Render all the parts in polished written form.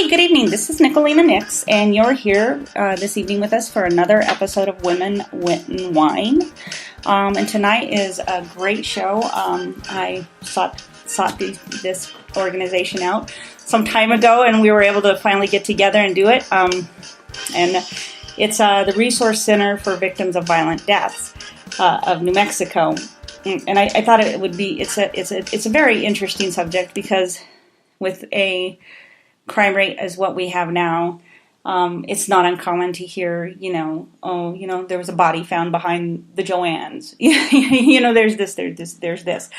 Hey, good evening. This is Nicolina Nix, and you're here this evening with us for another episode of Women, Wit, and Wine. And tonight is a great show. I sought this organization out some time ago, and we were able to finally get together and do it. And it's the Resource Center for Victims of Violent Deaths of New Mexico. And I thought it would be it's a very interesting subject because with a crime rate as what we have now, it's not uncommon to hear, there was a body found behind the Joannes. There's this.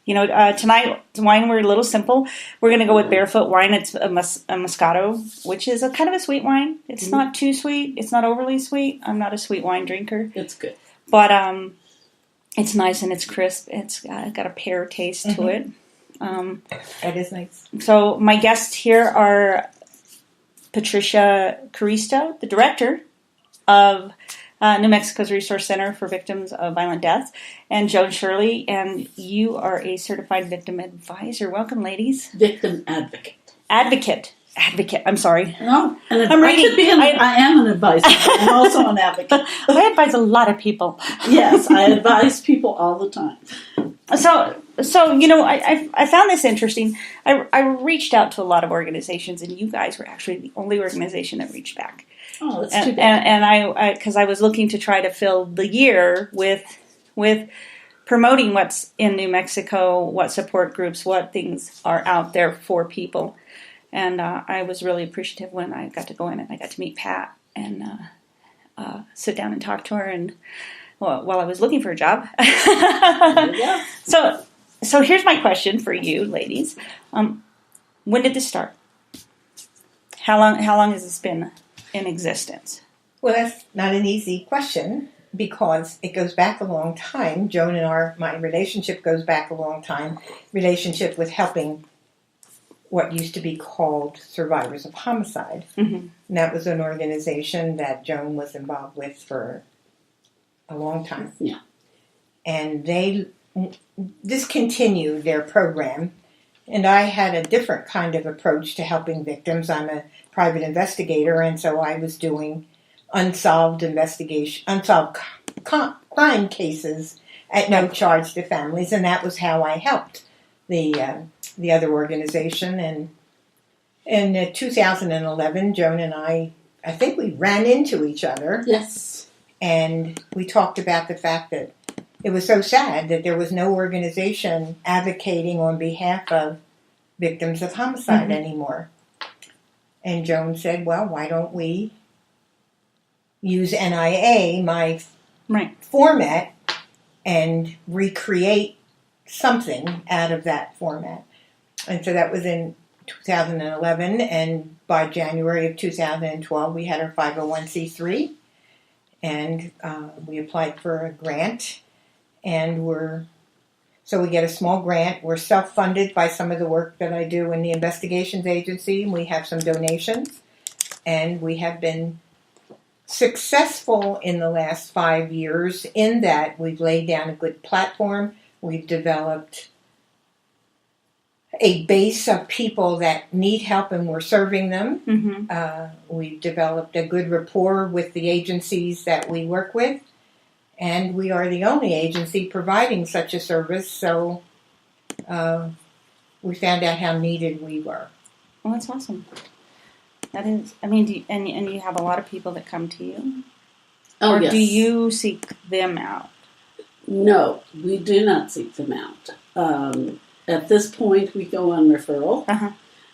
Tonight, wine, we're a little simple. We're going to go with Barefoot wine. It's a Moscato, which is a kind of a sweet wine. It's not too sweet. It's not overly sweet. I'm not a sweet wine drinker. It's good. But it's nice and it's crisp. It's got a pear taste to it. That is nice. So my guests here are Patricia Caristo, the director of New Mexico's Resource Center for Victims of Violent Deaths, and Joan Shirley, and you are a certified victim advisor. Welcome, ladies. Victim advocate. Advocate. I'm sorry. No, I'm reading. I am an advisor. I'm also an advocate. I advise a lot of people. Yes, I advise people all the time. So I found this interesting. I reached out to a lot of organizations, and you guys were actually the only organization that reached back. Oh, that's too bad. And because I was looking to try to fill the year with promoting what's in New Mexico, what support groups, what things are out there for people. And I was really appreciative when I got to go in and I got to meet Pat and sit down and talk to her and while I was looking for a job. Yeah. So here's my question for you, ladies. When did this start? How long has this been in existence? Well, that's not an easy question because it goes back a long time. Joan and my relationship goes back a long time. Relationship with helping what used to be called Survivors of Homicide. Mm-hmm. And that was an organization that Joan was involved with for a long time. Yeah. And they discontinued their program, and I had a different kind of approach to helping victims. I'm a private investigator, and so I was doing unsolved crime cases at no charge to families, and that was how I helped the other organization. And in 2011, Joan and I think we ran into each other. Yes. And we talked about the fact that it was so sad that there was no organization advocating on behalf of victims of homicide anymore. And Joan said, well, why don't we use NIA, my format, and recreate something out of that format. And so that was in 2011, and by January of 2012, we had our 501c3, and we applied for a grant, and so we get a small grant. We're self-funded by some of the work that I do in the investigations agency, and we have some donations, and we have been successful in the last 5 years in that we've laid down a good platform. We've developed a base of people that need help, and we're serving them. Mm-hmm. We've developed a good rapport with the agencies that we work with, and we are the only agency providing such a service, so we found out how needed we were. Well, that's awesome. That is, and you have a lot of people that come to you? Oh, or yes. do you seek them out? No, we do not seek them out. At this point, we go on referral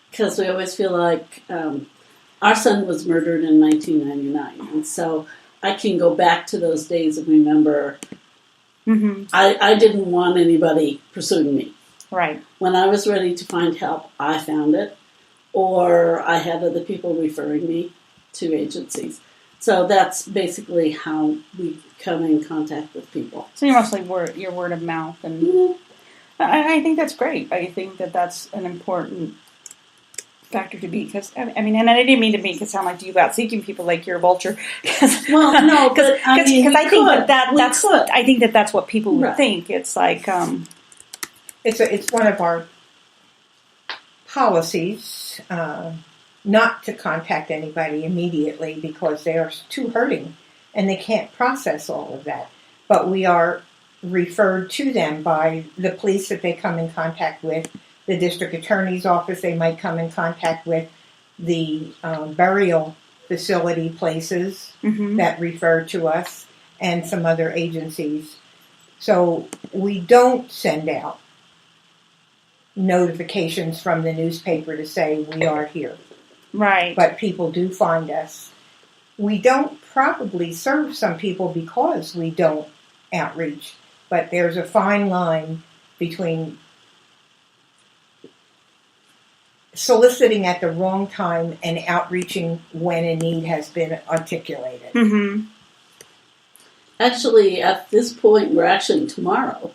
because we always feel like our son was murdered in 1999, and so I can go back to those days and remember I didn't want anybody pursuing me. Right. When I was ready to find help, I found it, or I had other people referring me to agencies. So that's basically how we come in contact with people. So you're mostly word of mouth, and I think that's great. I think that that's an important factor to be, because and I didn't mean to make it sound like you go out seeking people like you're a vulture. Well, no, because I think that's what people would think. It's like it's one of our policies not to contact anybody immediately because they are too hurting and they can't process all of that. But we are referred to them by the police that they come in contact with, the district attorney's office they might come in contact with, the burial facility places that refer to us, and some other agencies. So we don't send out notifications from the newspaper to say we are here. Right. But people do find us. We don't probably serve some people because we don't outreach, but there's a fine line between soliciting at the wrong time and outreaching when a need has been articulated. Mm-hmm. Actually, at this point, we're actually tomorrow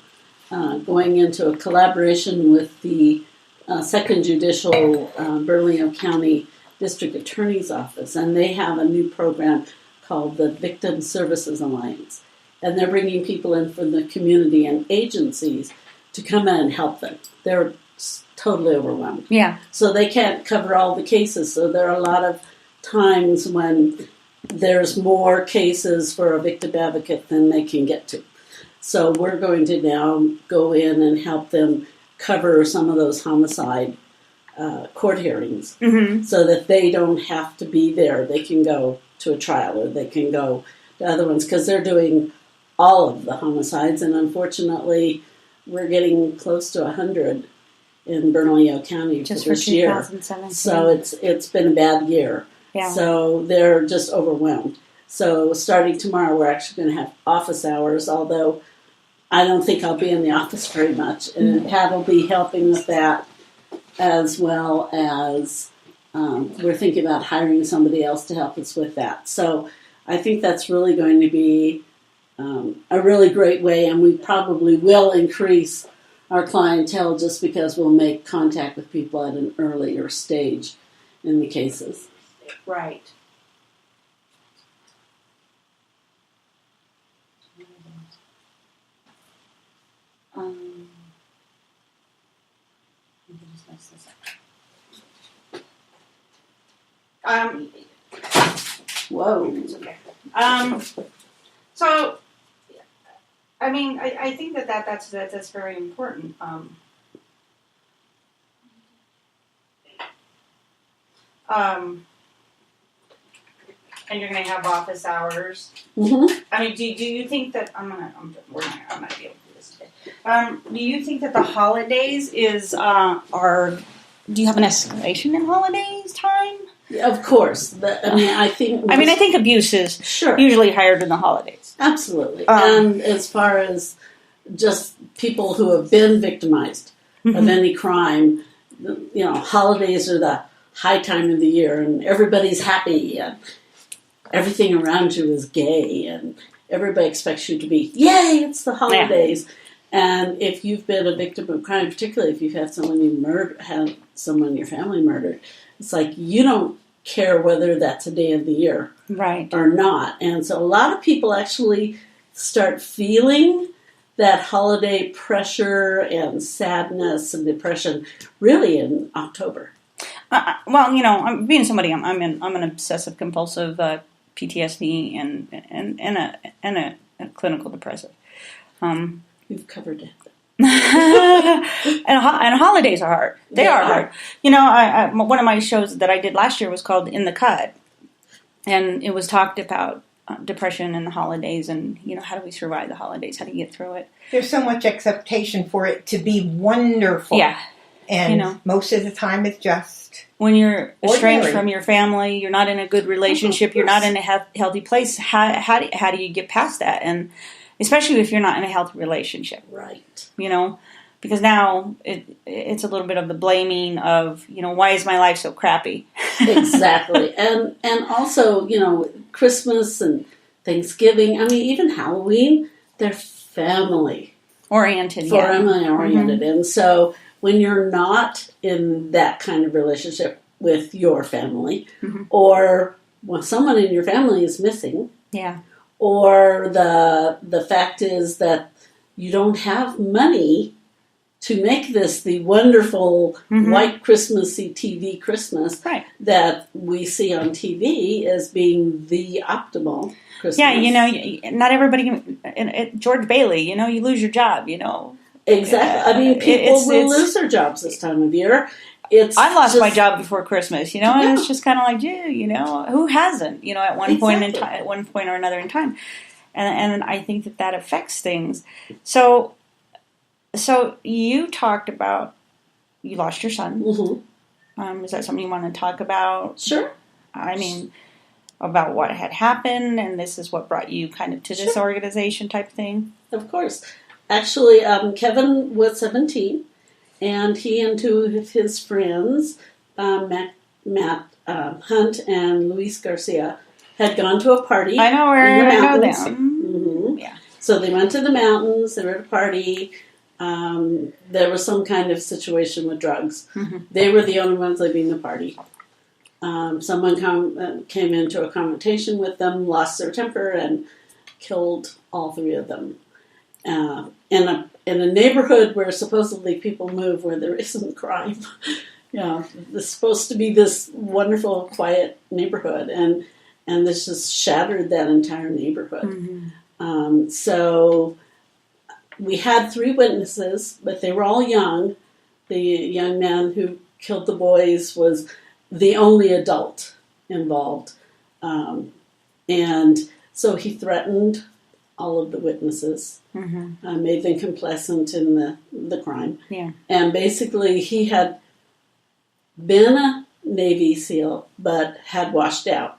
going into a collaboration with the 2nd Judicial Bernalillo County District Attorney's Office, and they have a new program called the Victim Services Alliance. And they're bringing people in from the community and agencies to come in and help them. They're totally overwhelmed. Yeah. So they can't cover all the cases. So there are a lot of times when there's more cases for a victim advocate than they can get to. So we're going to now go in and help them cover some of those homicide court hearings so that they don't have to be there. They can go to a trial or they can go to other ones because they're doing all of the homicides. And unfortunately, we're getting close to 100 in Bernalillo County just for this for year. 2017. So it's been a bad year. Yeah. So they're just overwhelmed. So starting tomorrow, we're actually going to have office hours, although I don't think I'll be in the office very much. And Pat will be helping with that, as well as we're thinking about hiring somebody else to help us with that. So I think that's really going to be a really great way, and we probably will increase our clientele just because we'll make contact with people at an earlier stage in the cases. Right. Whoa. Okay. So, I mean, I think that's very important. And you're going to have office hours. Mm-hmm. I mean, do you think that I'm not be able to do this today. Do you think that the holidays are? Do you have an escalation in holidays time? Of course. I think abuse is sure usually higher than the holidays. Absolutely. And as far as just people who have been victimized of any crime, holidays are the high time of the year, and everybody's happy, and everything around you is gay, and everybody expects you to be, yay, it's the holidays. Yeah. And if you've been a victim of crime, particularly if you've had someone in your family murdered, it's like you don't care whether that's a day of the year right or not. And so a lot of people actually start feeling that holiday pressure and sadness and depression really in October. I'm being somebody. I'm an obsessive compulsive PTSD and a clinical depressive. You've covered it. and holidays are hard. They are hard. One of my shows that I did last year was called In the Cut, and it was talked about depression and the holidays, and how do we survive the holidays? How do you get through it? There's so much expectation for it to be wonderful. Yeah, and most of the time it's just when you're estranged ordinary. from your family, you're not in a good relationship, you're not in a healthy place. How do you get past that? And especially if you're not in a healthy relationship. Right. Because now it's a little bit of the blaming of, why is my life so crappy? Exactly. And also, Christmas and Thanksgiving, even Halloween, they're family oriented. Family oriented. And so when you're not in that kind of relationship with your family, or when someone in your family is missing, or the fact is that you don't have money to make this the wonderful Mm-hmm. white Christmassy TV Christmas Right. that we see on TV as being the optimal Christmas. Yeah, you know, not everybody can. George Bailey, you know, you lose your job, you know. Exactly. I mean, people will lose their jobs this time of year. I lost my job before Christmas, you know, and it's Yeah. just kind of like, yeah, you know, who hasn't, you know, at one point in Exactly. time, at one point or another in time, and I think that affects things. So you talked about you lost your son. Mm-hmm. Is that something you want to talk about? Sure. I mean, about what had happened, and this is what brought you kind of to this organization type thing. Of course. Actually, Kevin was 17, and he and two of his friends, Matt Hunt and Luis Garcia, had gone to a party. I know in the I know mountains. them. Mm-hmm. Yeah. So they went to the mountains. They were at a party. There was some kind of situation with drugs. Mm-hmm. They were the only ones leaving the party. Someone came into a confrontation with them, lost their temper, and killed all three of them. In a neighborhood where supposedly people move, where there isn't crime. It's supposed to be this wonderful, quiet neighborhood, and this just shattered that entire neighborhood. Mm-hmm. So we had 3 witnesses, but they were all young. The young man who killed the boys was the only adult involved. And so he threatened all of the witnesses, Mm-hmm. made them complacent in the crime. Yeah. And basically he had been a Navy SEAL, but had washed out.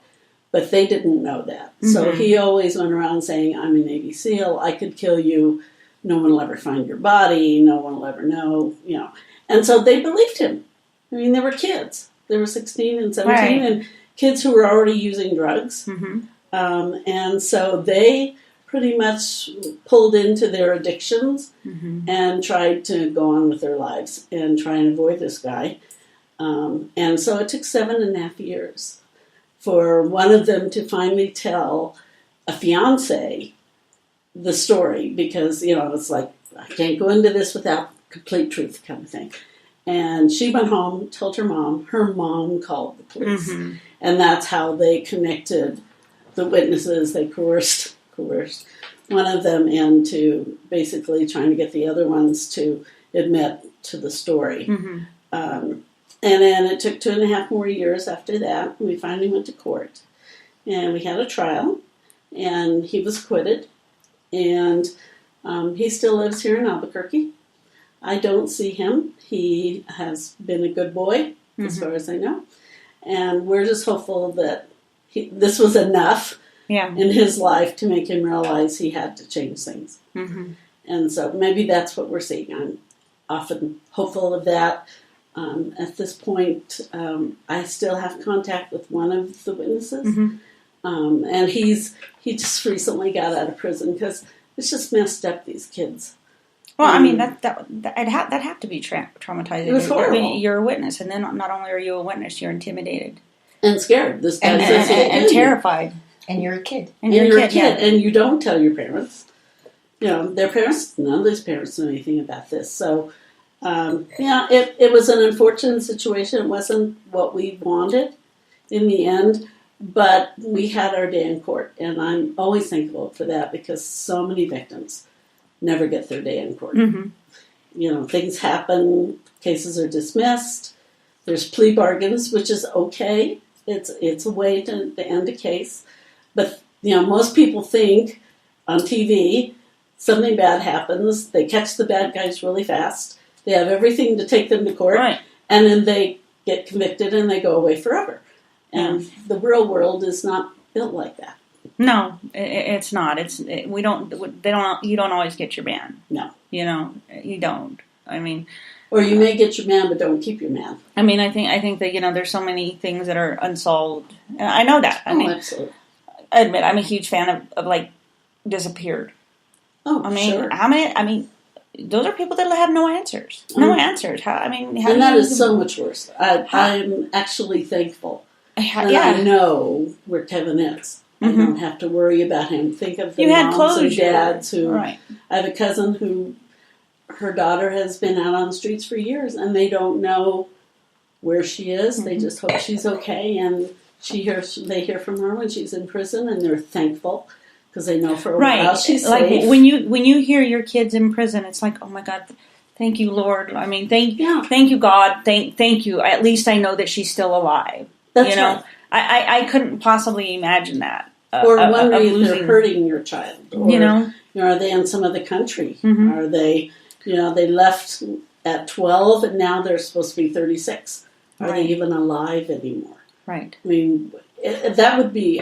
But they didn't know that. Mm-hmm. So he always went around saying, I'm a Navy SEAL, I could kill you, no one will ever find your body, no one will ever know, you know. And so they believed him. I mean, they were kids. They were 16 and 17, Right. and kids who were already using drugs. Mm-hmm. And so they pretty much pulled into their addictions Mm-hmm. and tried to go on with their lives and try and avoid this guy. And so it took 7.5 years for one of them to finally tell a fiance the story, because, you know, it's like, I can't go into this without complete truth kind of thing. And she went home, told her mom called the police. Mm-hmm. And that's how they connected the witnesses. They coerced one of them into basically trying to get the other ones to admit to the story. Mm-hmm. And then it took 2.5 more years after that. We finally went to court. And we had a trial. And he was acquitted. And he still lives here in Albuquerque. I don't see him. He has been a good boy, as far as I know. And we're just hopeful that this was enough in his life to make him realize he had to change things. Mm-hmm. And so maybe that's what we're seeing. I'm often hopeful of that. At this point, I still have contact with one of the witnesses. Mm-hmm. And he just recently got out of prison because it's just messed up, these kids. Well, I mean, that'd have to be traumatizing. It was horrible. I mean, you're a witness, and then not only are you a witness, you're intimidated And scared. This guy and terrified. And you're a kid. And you're a kid, yeah. And you don't tell your parents. You know, their parents, none of these parents know anything about this. So, it was an unfortunate situation. It wasn't what we wanted in the end, but we had our day in court. And I'm always thankful for that, because so many victims never get their day in court. Mm-hmm. You know, things happen, cases are dismissed, there's plea bargains, which is okay. It's a way to end a case. But, you know, most people think on TV, something bad happens, they catch the bad guys really fast, they have everything to take them to court, Right. and then they get convicted and they go away forever. And the real world is not built like that. No, it's not. You don't always get your man. No. You know, you don't. I mean, or you may get your man, but don't keep your man. I mean, I think that, you know, there's so many things that are unsolved. And I know that. I mean, Absolutely. I admit, I'm a huge fan of like disappeared. Oh, I mean, sure. how many? I mean, those are people that have no answers. No answers. How? I mean, how and that is so much worse. I'm actually thankful. I know where Kevin is. I don't have to worry about him. Think of the moms and dads who. Right. I have a cousin who her daughter has been out on the streets for years, and they don't know where she is. Mm-hmm. They just hope she's okay, and they hear from her when she's in prison, and they're thankful because they know for a while she's like safe. when you hear your kids in prison, it's like, oh my God, thank you, Lord. I mean, thank you, God. Thank you. At least I know that she's still alive. That's right. I couldn't possibly imagine that. Or wondering if they're hurting your child. Or, are they in some other country? Mm-hmm. Are they, they left at 12 and now they're supposed to be 36. Are they even alive anymore? Right. I mean, that would be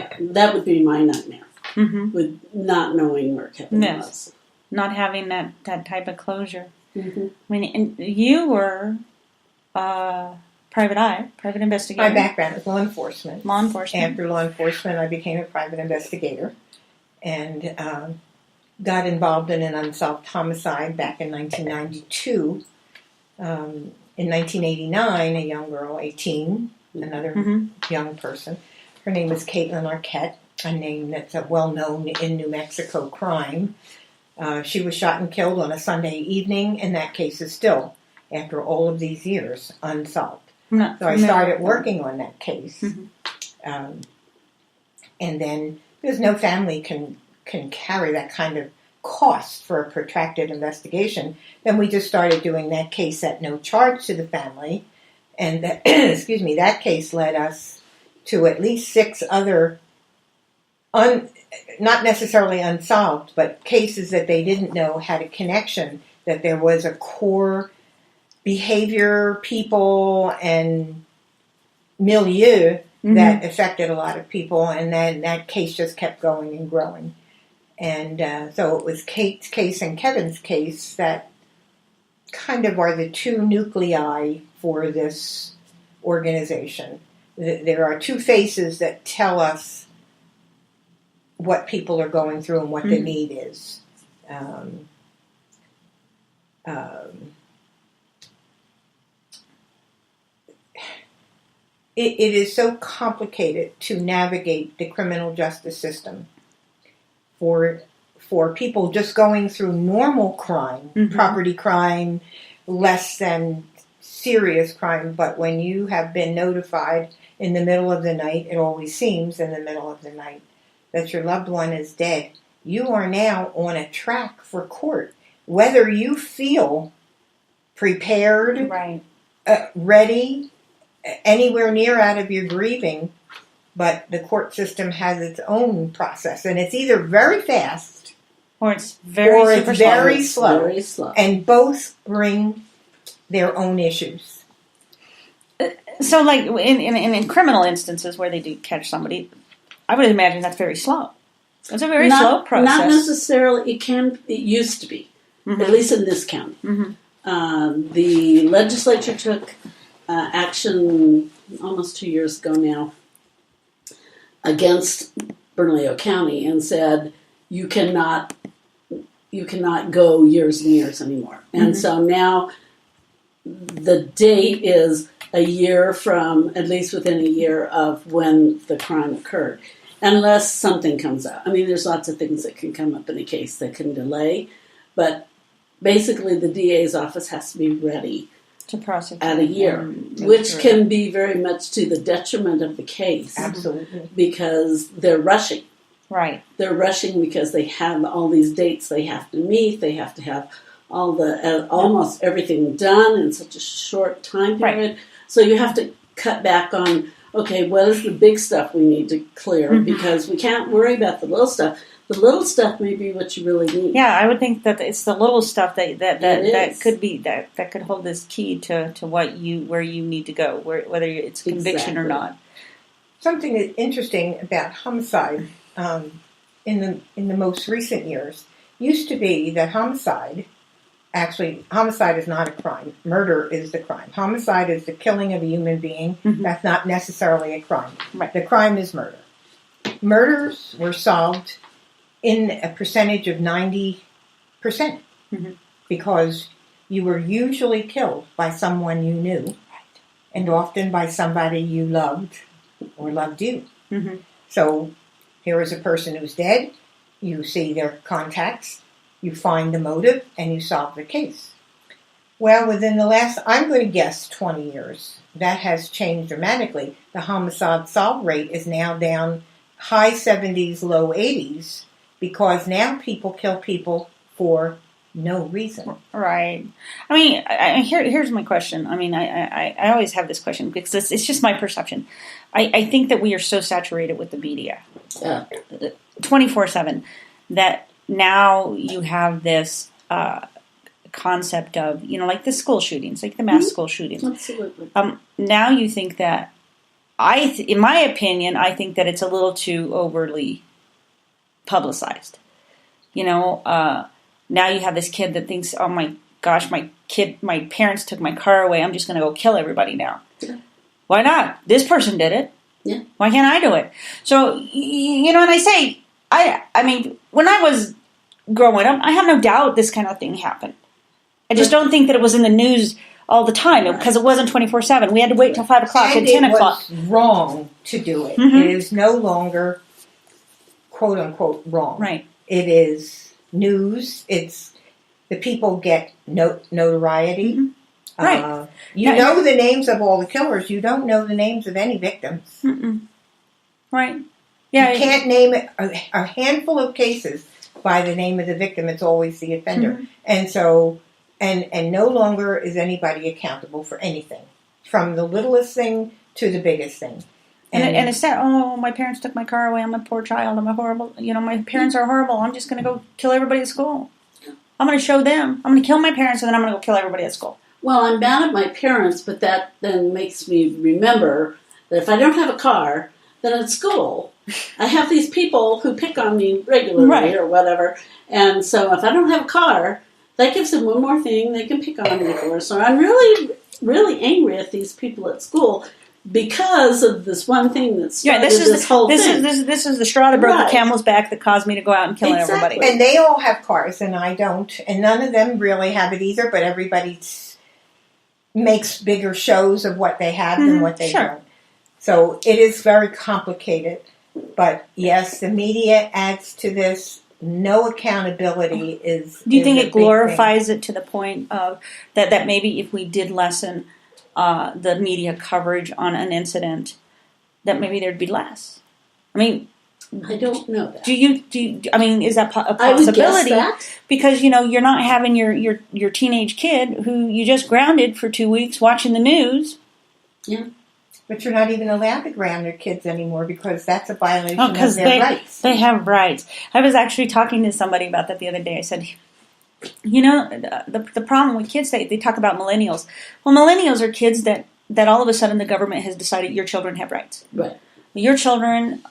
my nightmare. Mm-hmm. With not knowing where Kevin was. Not having that type of closure. Mm-hmm. I mean, and you were private investigator. My background is law enforcement. Law enforcement. After law enforcement, I became a private investigator and got involved in an unsolved homicide back in 1992. In 1989, a young girl, 18, another young person, her name was Caitlin Arquette, a name that's well known in New Mexico crime. She was shot and killed on a Sunday evening, and that case is still, after all of these years, unsolved. So I started working on that case. And then, because no family can carry that kind of cost for a protracted investigation, then we just started doing that case at no charge to the family. And that, that case led us to at least 6 other, not necessarily unsolved, but cases that they didn't know had a connection, that there was a core behavior, people, and milieu that affected a lot of people, and then that case just kept going and growing. And so it was Kate's case and Kevin's case that kind of are the 2 nuclei for this organization. There are 2 faces that tell us what people are going through and what the need is. It is so complicated to navigate the criminal justice system for people just going through normal crime, property crime, less than serious crime. But when you have been notified in the middle of the night, it always seems in the middle of the night, that your loved one is dead, you are now on a track for court. Whether you feel prepared, ready, anywhere near out of your grieving, but the court system has its own process, and it's either very fast or it's very slow, and both bring their own issues. So, like in criminal instances where they do catch somebody, I would imagine that's very slow. It's a very slow process. Not necessarily. It used to be, at least in this county. The legislature took action almost 2 years ago now against Bernalillo County and said you cannot go years and years anymore. And so now the date is a year from, at least within a year of when the crime occurred, unless something comes up. I mean, there's lots of things that can come up in a case that can delay, but basically the DA's office has to be ready to prosecute at a year, which can be very much to the detriment of the case. Absolutely. Because they're rushing. Right. They're rushing because they have all these dates they have to meet. They have to have all the almost everything done in such a short time period. Right. So you have to cut back on, okay, what is the big stuff we need to clear? Because we can't worry about the little stuff. The little stuff may be what you really need. Yeah, I would think that it's the little stuff that could be that could hold this key to where you need to go, whether it's conviction or not. Something that's interesting about homicide in the most recent years used to be that homicide is not a crime. Murder is the crime. Homicide is the killing of a human being. That's not necessarily a crime. Right. The crime is murder. Murders were solved in a percentage of 90%, because you were usually killed by someone you knew, and often by somebody you loved or loved you. So here is a person who's dead, you see their contacts, you find the motive, and you solve the case. Well, within the last, I'm going to guess 20 years, that has changed dramatically. The homicide solve rate is now down high 70s, low 80s, because now people kill people for no reason. Right. I mean, here's my question. I mean, I always have this question because it's just my perception. I think that we are so saturated with the media, 24/7, that now you have this concept of, like the school shootings, like the mass school shootings. Absolutely. Now you think that, in my opinion, I think that it's a little too overly publicized. Now you have this kid that thinks, oh my gosh, my parents took my car away. I'm just going to go kill everybody now. Yeah. Why not? This person did it. Yeah. Why can't I do it? So, and I say, I mean, when I was growing up, I have no doubt this kind of thing happened. I just don't think that it was in the news all the time because it wasn't 24/7. We had to wait till 5 o'clock and 10 o'clock. It was wrong to do it. Mm-hmm. It is no longer, quote unquote, wrong. Right. It is news. It's the people get notoriety. Mm-hmm. Right. You know the names of all the killers. You don't know the names of any victims. Mm-mm. Right. Yeah. You can't name it a handful of cases by the name of the victim. It's always the offender. Mm-hmm. And so, and no longer is anybody accountable for anything, from the littlest thing to the biggest thing. And it's that, oh, my parents took my car away. I'm a poor child. I'm a horrible, my parents are horrible. I'm just going to go kill everybody at school. I'm going to show them. I'm going to kill my parents and then I'm going to go kill everybody at school. Well, I'm mad at my parents, but that then makes me remember that if I don't have a car, then at school, I have these people who pick on me regularly or whatever. And so if I don't have a car, that gives them one more thing they can pick on me for. So I'm really, really angry at these people at school because of this one thing that started this whole thing. This is the straw that broke the camel's back that caused me to go out and kill everybody. And they all have cars, and I don't. And none of them really have it either, but everybody makes bigger shows of what they have than what they don't. So it is very complicated. But yes, the media adds to this. No accountability is. Do you think it glorifies it to the point of that maybe if we did lessen the media coverage on an incident, that maybe there'd be less? I mean, I don't know that. Do you? I mean, is that a possibility? I would guess that. Because you're not having your teenage kid who you just grounded for 2 weeks watching the news. Yeah. But you're not even allowed to ground your kids anymore because that's a violation of their rights. They have rights. I was actually talking to somebody about that the other day. I said, the problem with kids, they talk about millennials. Well, millennials are kids that all of a sudden the government has decided your children have rights. Right. Your children,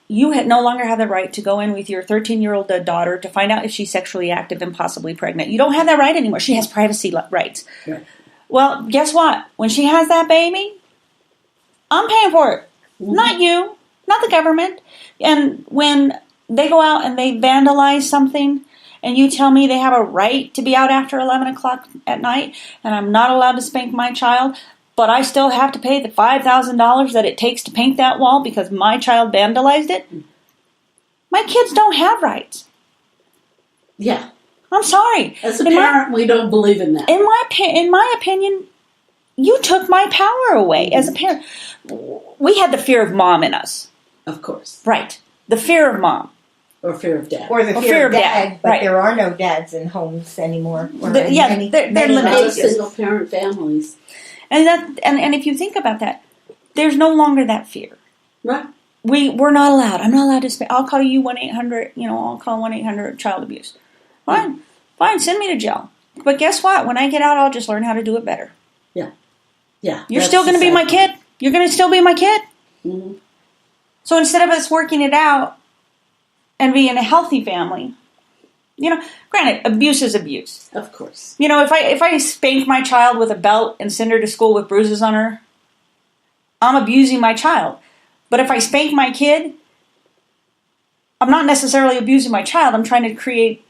you no longer have the right to go in with your 13-year-old daughter to find out if she's sexually active and possibly pregnant. You don't have that right anymore. She has privacy rights. Right. Well, guess what? When she has that baby, I'm paying for it. Mm-hmm. Not you, not the government. And when they go out and they vandalize something, and you tell me they have a right to be out after 11 o'clock at night, and I'm not allowed to spank my child, but I still have to pay the $5,000 that it takes to paint that wall because my child vandalized it, my kids don't have rights. Yeah. I'm sorry. As a parent, we don't believe in that. In my opinion, you took my power away. As a parent, we had the fear of mom in us. Of course. Right. The fear of mom. Or fear of dad. Or the fear of dad. But right. There are no dads in homes anymore. They're limited. Single-parent families. And if you think about that, there's no longer that fear. Right. We're not allowed. I'm not allowed to spend. I'll call you 1-800. I'll call 1-800 child abuse. Fine. Send me to jail. But guess what? When I get out, I'll just learn how to do it better. Yeah. Yeah. You're still going to be my kid. You're going to still be my kid. Mm-hmm. So instead of us working it out and being a healthy family, granted, abuse is abuse. Of course. If I spank my child with a belt and send her to school with bruises on her, I'm abusing my child. But if I spank my kid, I'm not necessarily abusing my child. I'm trying to create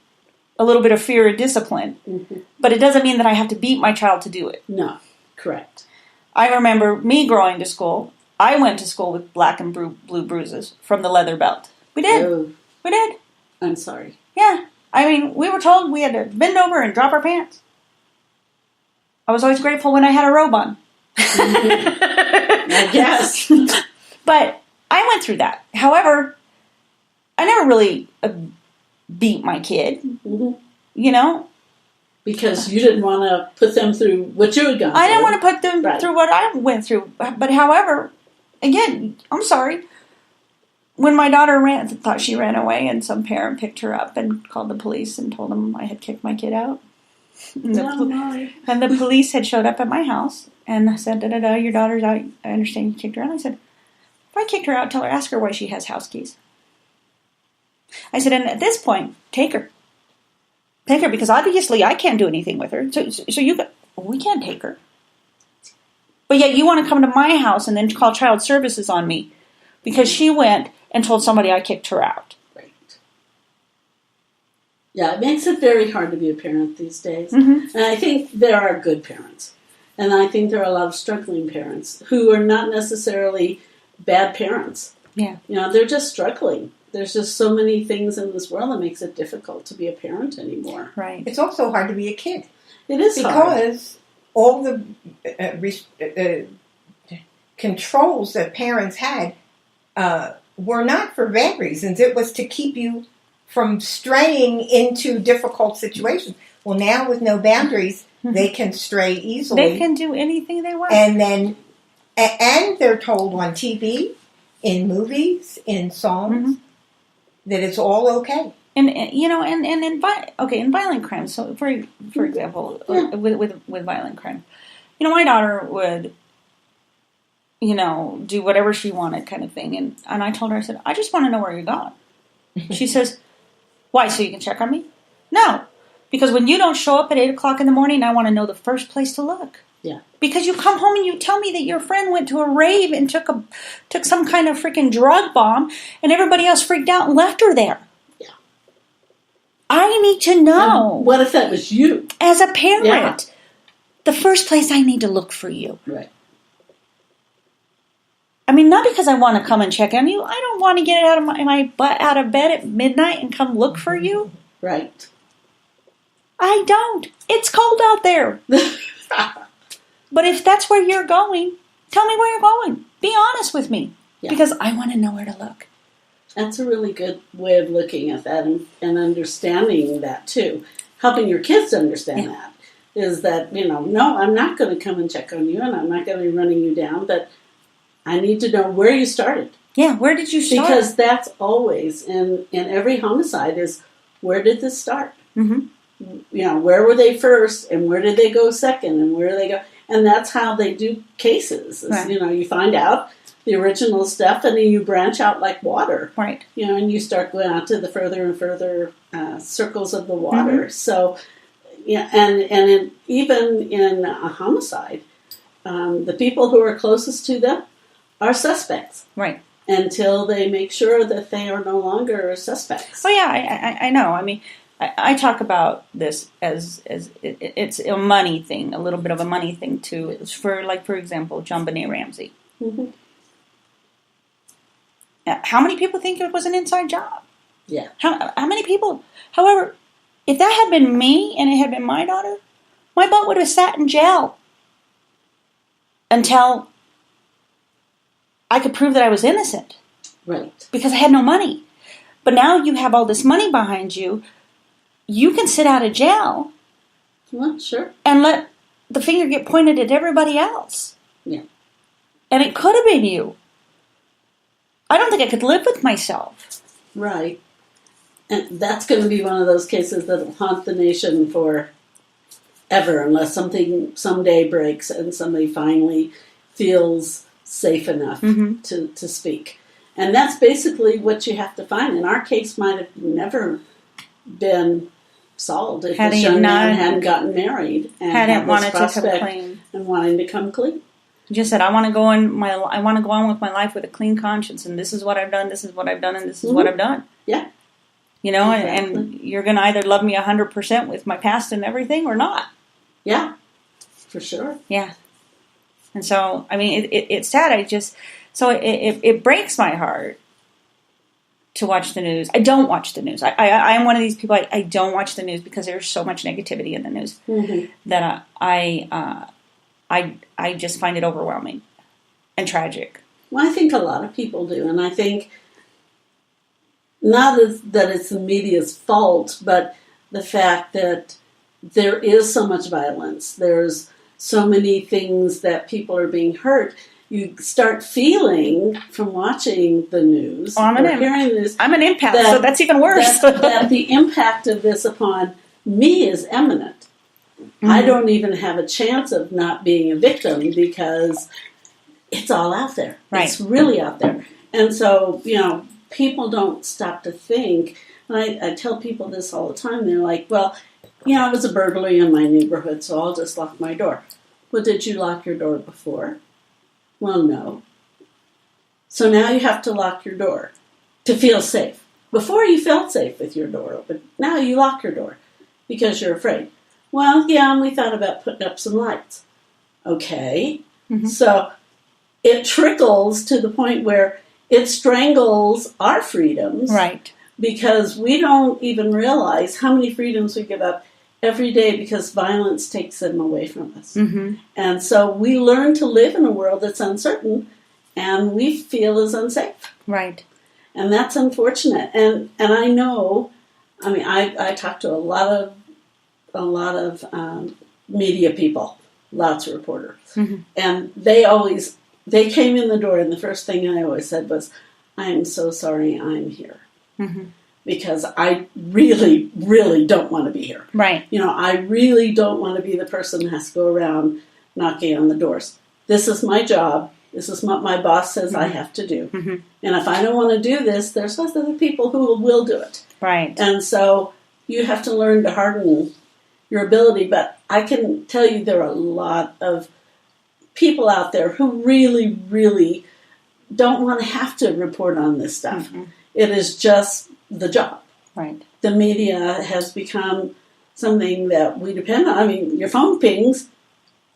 a little bit of fear or discipline. Mm-hmm. But it doesn't mean that I have to beat my child to do it. No, correct. I remember me growing to school. I went to school with black and blue bruises from the leather belt. We did. Oh. We did. I'm sorry. Yeah. I mean, we were told we had to bend over and drop our pants. I was always grateful when I had a robe on. I guess. But I went through that. However, I never really beat my kid, you know? Because you didn't want to put them through what you had gone through. I didn't want to put them through what I went through. But however, again, I'm sorry. When my daughter thought she ran away, and some parent picked her up and called the police and told them I had kicked my kid out. And the police had showed up at my house and said, your daughter's out. I understand you kicked her out. I said, if I kicked her out, ask her why she has house keys. I said, and at this point, take her. Take her, because obviously I can't do anything with her. So we can't take her. But yet you want to come to my house and then call child services on me because she went and told somebody I kicked her out. Right. Yeah, it makes it very hard to be a parent these days. Mm-hmm. And I think there are good parents. And I think there are a lot of struggling parents who are not necessarily bad parents. Yeah. They're just struggling. There's just so many things in this world that makes it difficult to be a parent anymore. Right. It's also hard to be a kid. It is because all the controls that parents had were not for bad reasons. It was to keep you from straying into difficult situations. Well, now with no boundaries, they can stray easily. They can do anything they want. And they're told on TV, in movies, in songs, that it's all okay. And in violent crimes. So for example, with violent crime, my daughter would, do whatever she wanted, kind of thing. And I told her, I said, I just want to know where you're going. She says, why? So you can check on me? No, because when you don't show up at 8:00 in the morning, I want to know the first place to look. Yeah. Because you come home and you tell me that your friend went to a rave and took some kind of freaking drug bomb, and everybody else freaked out and left her there. Yeah. I need to know. What if that was you? As a parent, the first place I need to look for you. Right. I mean, not because I want to come and check on you. I don't want to get out of my butt out of bed at midnight and come look for you. Right. I don't. It's cold out there. But if that's where you're going, tell me where you're going. Be honest with me. Yeah. Because I want to know where to look. That's a really good way of looking at that and understanding that too. Helping your kids understand that. Is that, no, I'm not going to come and check on you and I'm not going to be running you down, but I need to know where you started. Yeah, where did you start? Because that's always, in every homicide, is where did this start? Mm-hmm. Where were they first and where did they go second and where do they go? And that's how they do cases. Right. You find out the original stuff and then you branch out like water. Right. And you start going out to the further and further circles of the water. Mm-hmm. So, even in a homicide, the people who are closest to them are suspects. Right. Until they make sure that they are no longer suspects. Oh, yeah, I know. I mean, I talk about this as it's a money thing, a little bit of a money thing too. It's for example, JonBenet Ramsey. Mm-hmm. How many people think it was an inside job? Yeah. How many people? However, if that had been me and it had been my daughter, my butt would have sat in jail until I could prove that I was innocent. Right. Because I had no money. But now you have all this money behind you. You can sit out of jail. Well, sure. And let the finger get pointed at everybody else. Yeah. And it could have been you. I don't think I could live with myself. Right. And that's going to be one of those cases that will haunt the nation for ever unless something someday breaks and somebody finally feels safe enough to speak. And that's basically what you have to find. And our case might have never been solved if this young man hadn't gotten married and hadn't wanted to come clean and wanting to come clean. Just said, I want to go on with my life with a clean conscience, and this is what I've done, this is what I've done, and this is what I've done. Yeah. Exactly. And you're going to either love me 100% with my past and everything or not. Yeah, for sure. Yeah. And so, I mean, it's sad. It breaks my heart to watch the news. I don't watch the news. I am one of these people. I don't watch the news because there's so much negativity in the news that I just find it overwhelming and tragic. Well, I think a lot of people do, and I think not that it's the media's fault, but the fact that there is so much violence. There's so many things that people are being hurt. You start feeling from watching the news or hearing the news. I'm an empath, so that's even worse. that the impact of this upon me is imminent. I don't even have a chance of not being a victim because it's all out there. Right. It's really out there. And so, people don't stop to think. And I tell people this all the time. They're like, well, it was a burglary in my neighborhood, so I'll just lock my door. Well, did you lock your door before? Well, no. So now you have to lock your door to feel safe. Before you felt safe with your door open. Now you lock your door because you're afraid. Well, yeah, and we thought about putting up some lights. Okay. So it trickles to the point where it strangles our freedoms. Right. Because we don't even realize how many freedoms we give up every day because violence takes them away from us. And so we learn to live in a world that's uncertain and we feel is unsafe. Right. And that's unfortunate. And I know, I talk to a lot of media people, lots of reporters. And they came in the door and the first thing I always said was, I am so sorry I'm here. Because I really, really don't want to be here. Right. I really don't want to be the person that has to go around knocking on the doors. This is my job. This is what my boss says I have to do. And if I don't want to do this, there's other people who will do it. Right. And so you have to learn to harden your ability. But I can tell you there are a lot of people out there who really, really don't want to have to report on this stuff. It is just the job. Right. The media has become something that we depend on. Your phone pings,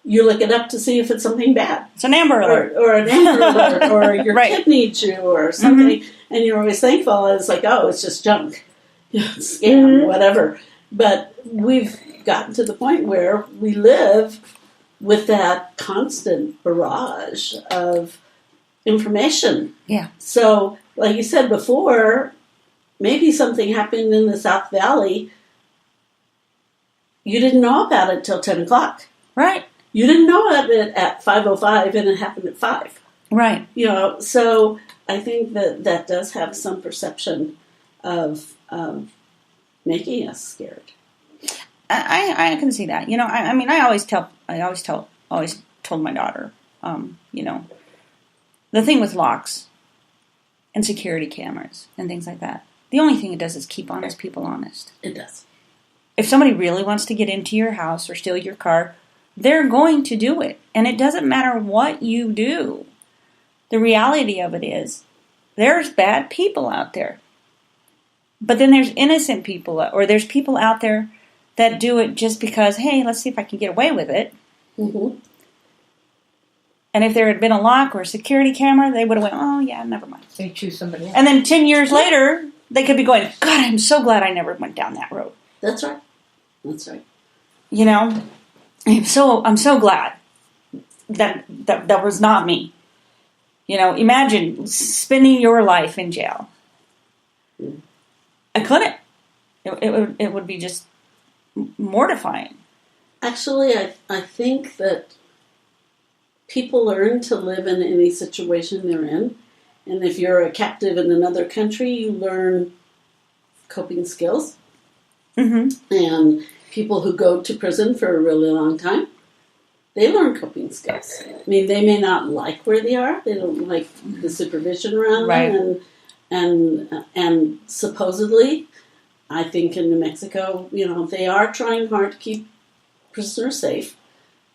you look it up to see if it's something bad. It's an Amber Alert. Or an Amber Alert, or your kid needs you, or something. And you're always thankful. It's like, oh, it's just junk. Scam, whatever. But we've gotten to the point where we live with that constant barrage of information. Yeah. So, like you said before, maybe something happened in the South Valley. You didn't know about it till 10 o'clock. Right. You didn't know of it at 5:05 and it happened at 5. Right. So I think that does have some perception of making us scared. I can see that. I always told my daughter, the thing with locks and security cameras and things like that, the only thing it does is keep honest people honest. It does. If somebody really wants to get into your house or steal your car, they're going to do it. And it doesn't matter what you do. The reality of it is, there's bad people out there. But then there's innocent people, or there's people out there that do it just because, hey, let's see if I can get away with it. And if there had been a lock or a security camera, they would have went, oh, yeah, never mind. They choose somebody else. And then 10 years later, they could be going, God, I'm so glad I never went down that road. That's right. That's right. I'm so glad that was not me. Imagine spending your life in jail. I couldn't. It would be just mortifying. Actually, I think that people learn to live in any situation they're in. And if you're a captive in another country, you learn coping skills. And people who go to prison for a really long time, they learn coping skills. They may not like where they are. They don't like the supervision around them. And supposedly, I think in New Mexico, they are trying hard to keep prisoners safe.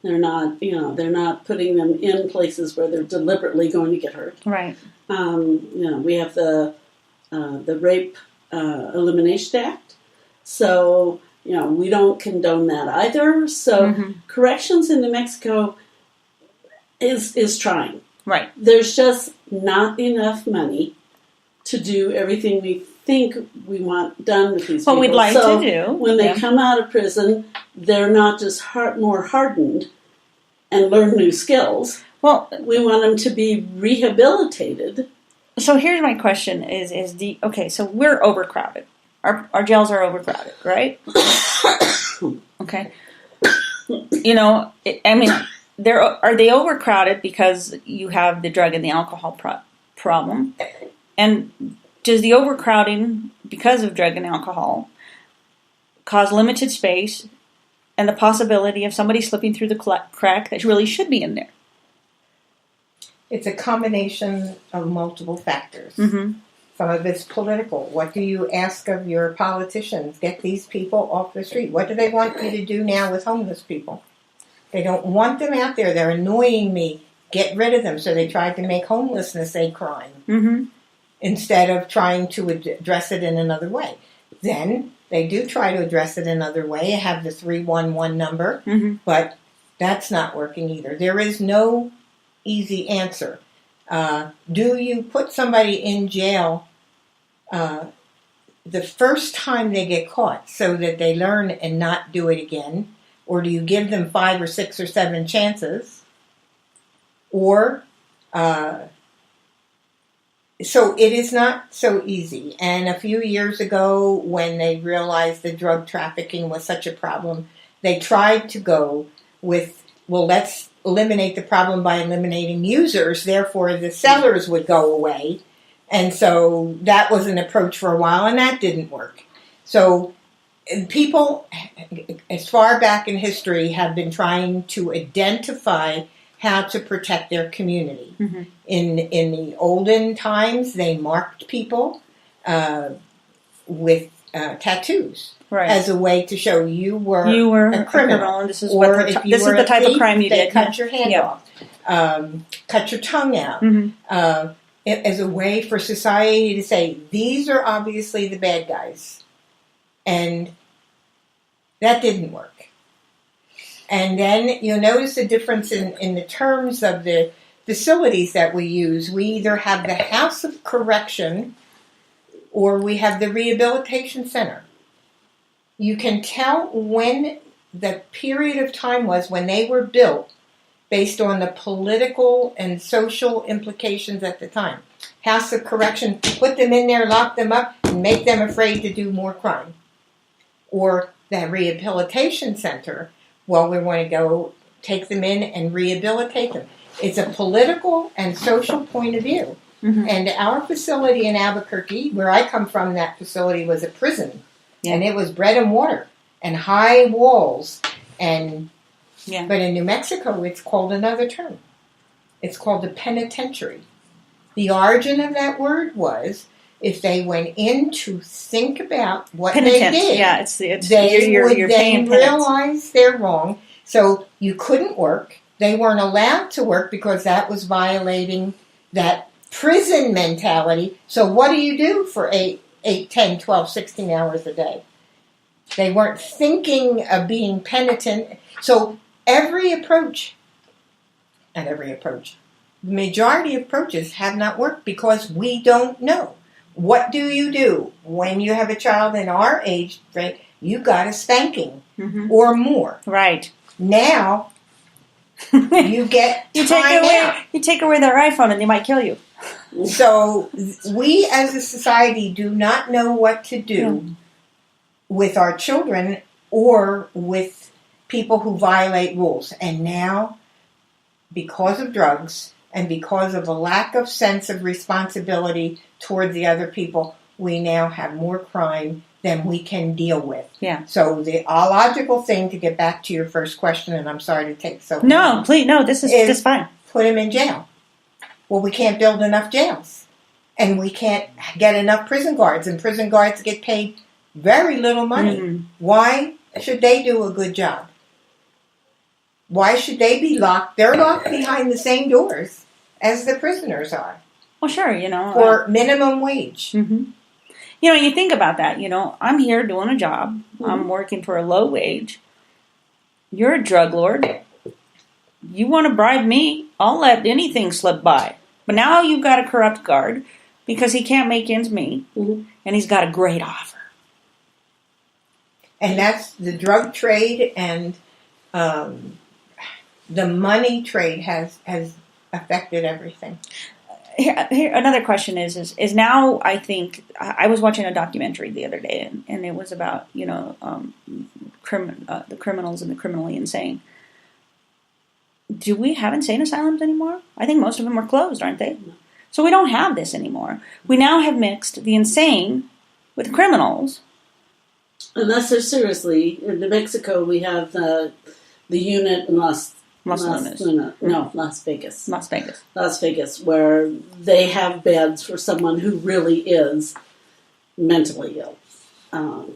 They're not putting them in places where they're deliberately going to get hurt. Right. We have the Rape Elimination Act. So, we don't condone that either. So, corrections in New Mexico is trying. Right. There's just not enough money to do everything we think we want done with these people. What we'd like so to do. When they come out of prison, they're not just more hardened and learn new skills. Well, we want them to be rehabilitated. So here's my question: okay? So we're overcrowded. Our jails are overcrowded, right? Okay. Are they overcrowded because you have the drug and the alcohol problem? And does the overcrowding because of drug and alcohol cause limited space and the possibility of somebody slipping through the crack that really should be in there? It's a combination of multiple factors. Mm-hmm. Some of it's political. What do you ask of your politicians? Get these people off the street. What do they want you to do now with homeless people? They don't want them out there. They're annoying me. Get rid of them. So they tried to make homelessness a crime instead of trying to address it in another way. Then they do try to address it another way. Have the 311 number, but that's not working either. There is no easy answer. Do you put somebody in jail the first time they get caught so that they learn and not do it again? Or do you give them 5 or 6 or 7 chances? Or, so it is not so easy. And a few years ago, when they realized the drug trafficking was such a problem, they tried to go with, well, let's eliminate the problem by eliminating users, therefore the sellers would go away. And so that was an approach for a while, and that didn't work. So people, as far back in history, have been trying to identify how to protect their community. In the olden times, they marked people with tattoos. Right. As a way to show you were a criminal, and this is the type of crime you did. They cut your hand off, cut your tongue out, as a way for society to say these are obviously the bad guys, and that didn't work. And then you'll notice the difference in the terms of the facilities that we use. We either have the House of Correction or we have the Rehabilitation Center. You can tell when the period of time was when they were built based on the political and social implications at the time. House of Correction, put them in there, lock them up, and make them afraid to do more crime. Or the Rehabilitation Center, well, we want to go take them in and rehabilitate them. It's a political and social point of view. And our facility in Albuquerque, where I come from, that facility was a prison. And it was bread and water and high walls. But in New Mexico, it's called another term. It's called a penitentiary. The origin of that word was if they went in to think about what they did, they would then realize they're wrong. So you couldn't work. They weren't allowed to work because that was violating that prison mentality. So what do you do for 8, 10, 12, 16 hours a day? They weren't thinking of being penitent. So the majority of approaches have not worked because we don't know. What do you do when you have a child in our age, right? You got a spanking or more. Right. Now, you get you take away their iPhone and they might kill you. So we as a society do not know what to do with our children or with people who violate rules. And now, because of drugs and because of a lack of sense of responsibility toward the other people, we now have more crime than we can deal with. Yeah. So the logical thing, to get back to your first question, and I'm sorry to take so long. No, please, no, this is fine. Put him in jail. Well, we can't build enough jails. And we can't get enough prison guards. And prison guards get paid very little money. Why should they do a good job? Why should they be locked? They're locked behind the same doors as the prisoners are. Well, sure, for minimum wage. You think about that. I'm here doing a job. I'm working for a low wage. You're a drug lord. You want to bribe me? I'll let anything slip by. But now you've got a corrupt guard because he can't make ends meet, and he's got a great offer. And that's the drug trade and the money trade has affected everything. Here, another question is now, I think, I was watching a documentary the other day, and it was about, the criminals and the criminally insane. Do we have insane asylums anymore? I think most of them are closed, aren't they? No. So we don't have this anymore. We now have mixed the insane with criminals. Unless they're seriously, in New Mexico, we have the unit in Las Vegas. Las Vegas, where they have beds for someone who really is mentally ill.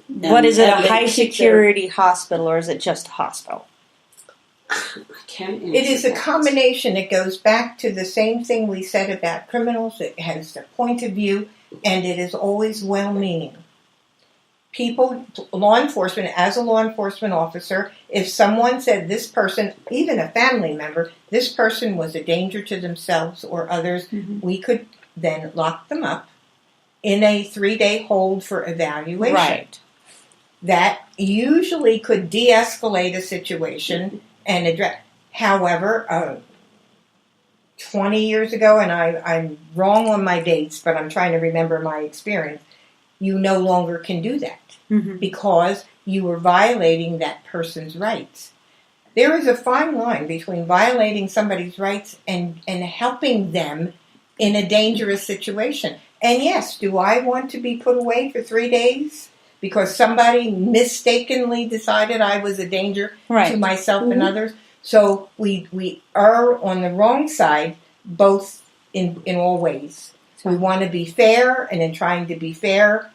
What is it, a high security hospital, or is it just a hospital? I can't answer It is a that. combination. It goes back to the same thing we said about criminals. It has a point of view, and it is always well-meaning. People, law enforcement, as a law enforcement officer, if someone said this person, even a family member, this person was a danger to themselves or others, we could then lock them up in a 3-day hold for evaluation. Right. That usually could de-escalate a situation and address. However, 20 years ago, and I'm wrong on my dates, but I'm trying to remember my experience, you no longer can do that because you were violating that person's rights. There is a fine line between violating somebody's rights and helping them in a dangerous situation. And yes, do I want to be put away for 3 days because somebody mistakenly decided I was a danger to myself and others? So we are on the wrong side, both in all ways. We want to be fair, and in trying to be fair,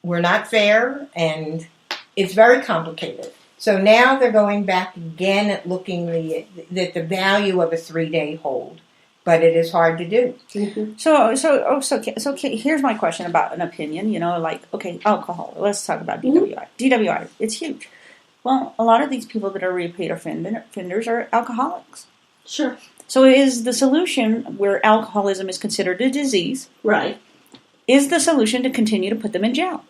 we're not fair, and it's very complicated. So now they're going back again at looking at the value of a 3-day hold, but it is hard to do. So here's my question about an opinion. Alcohol. Let's talk about DWI. DWI, it's huge. Well, a lot of these people that are repeat offenders are alcoholics. Sure. So is the solution, where alcoholism is considered a disease, right, is the solution to continue to put them in jail?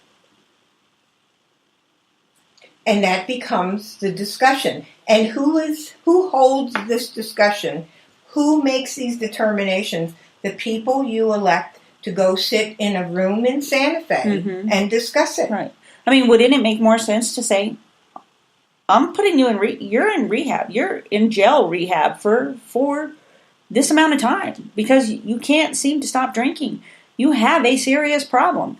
And that becomes the discussion. And who holds this discussion? Who makes these determinations? The people you elect to go sit in a room in Santa Fe and discuss it. Right. I mean, wouldn't it make more sense to say, I'm putting you in you're in rehab. You're in jail rehab for this amount of time because you can't seem to stop drinking. You have a serious problem.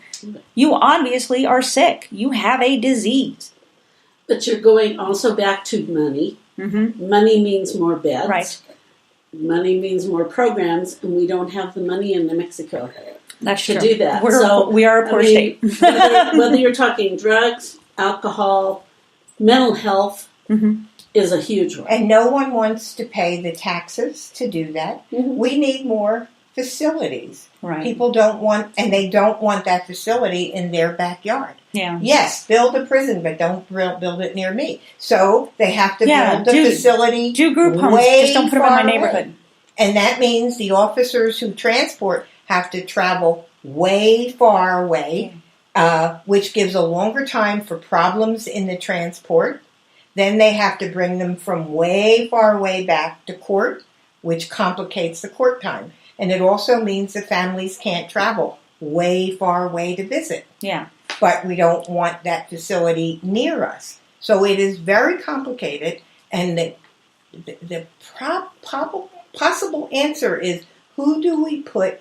You obviously are sick. You have a disease. But you're going also back to money. Money means more beds. Right. Money means more programs, and we don't have the money in New Mexico That's to true. do that. We are a poor state. whether you're talking drugs, alcohol, mental health is a huge one. And no one wants to pay the taxes to do that. We need more facilities. Right. People don't want, and they don't want that facility in their backyard. Yeah. Yes, build a prison, but don't build it near me. So they have to build the facility. Do group homes. Just don't put them in my neighborhood. And that means the officers who transport have to travel way far away, which gives a longer time for problems in the transport. Then they have to bring them from way far away back to court, which complicates the court time. And it also means the families can't travel way far away to visit. Yeah. But we don't want that facility near us. So it is very complicated, and the possible answer is, who do we put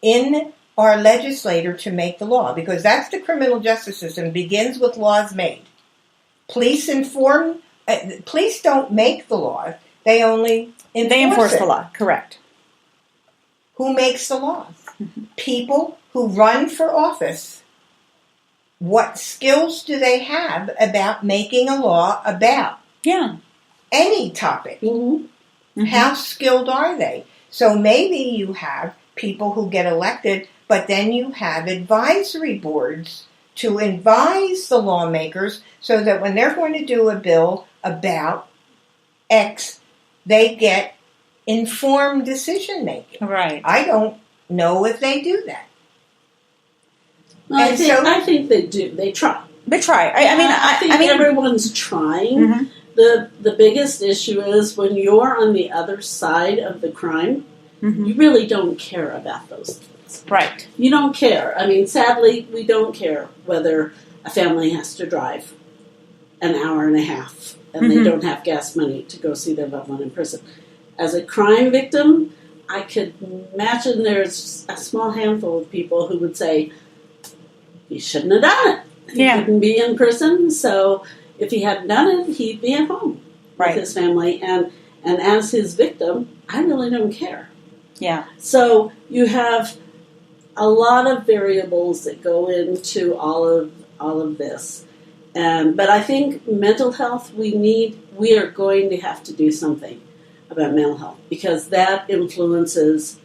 in our legislator to make the law? Because that's the criminal justice system. It begins with laws made. Police don't make the laws. They only enforce the law. Correct. Who makes the laws? People who run for office. What skills do they have about making a law about any topic? How skilled are they? So maybe you have people who get elected, but then you have advisory boards to advise the lawmakers so that when they're going to do a bill about X, they get informed decision making. Right. I don't know if they do that. Well, I think they do. They try. They try. I think everyone's trying. Mm-hmm. The biggest issue is when you're on the other side of the crime, Mm-hmm. you really don't care about those things. Right. You don't care. I mean, sadly, we don't care whether a family has to drive an hour and a half and Mm-hmm. they don't have gas money to go see their loved one in prison. As a crime victim, I could imagine there's a small handful of people who would say, he shouldn't have done it. He wouldn't be in prison, so if he hadn't done it, he'd be at home with his family. And as his victim, I really don't care. Yeah. So you have a lot of variables that go into all of this. But I think mental health, we are going to have to do something about mental health because that influences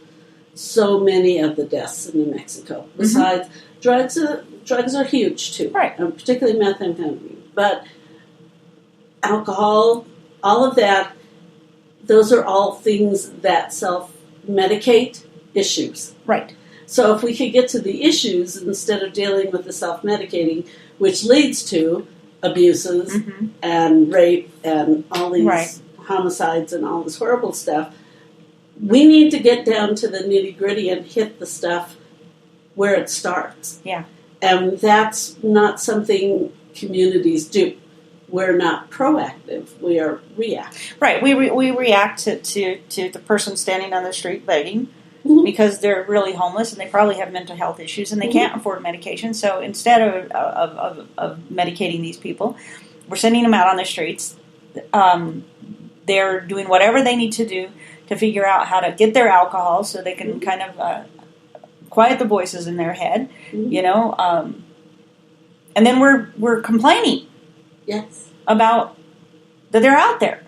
so many of the deaths in New Mexico. Besides, drugs are huge too, right? Particularly methamphetamine, but alcohol, all of that. Those are all things that self-medicate issues, right? So if we could get to the issues instead of dealing with the self-medicating, which leads to abuses and rape and all these homicides and all this horrible stuff, we need to get down to the nitty-gritty and hit the stuff where it starts. Yeah. And that's not something communities do. We're not proactive. We are reactive. Right. We react to the person standing on the street begging because they're really homeless and they probably have mental health issues and they can't afford medication. So instead of medicating these people, we're sending them out on the streets. They're doing whatever they need to do to figure out how to get their alcohol so they can kind of quiet the voices in their head, you know. And then we're complaining. Yes. About that they're out there.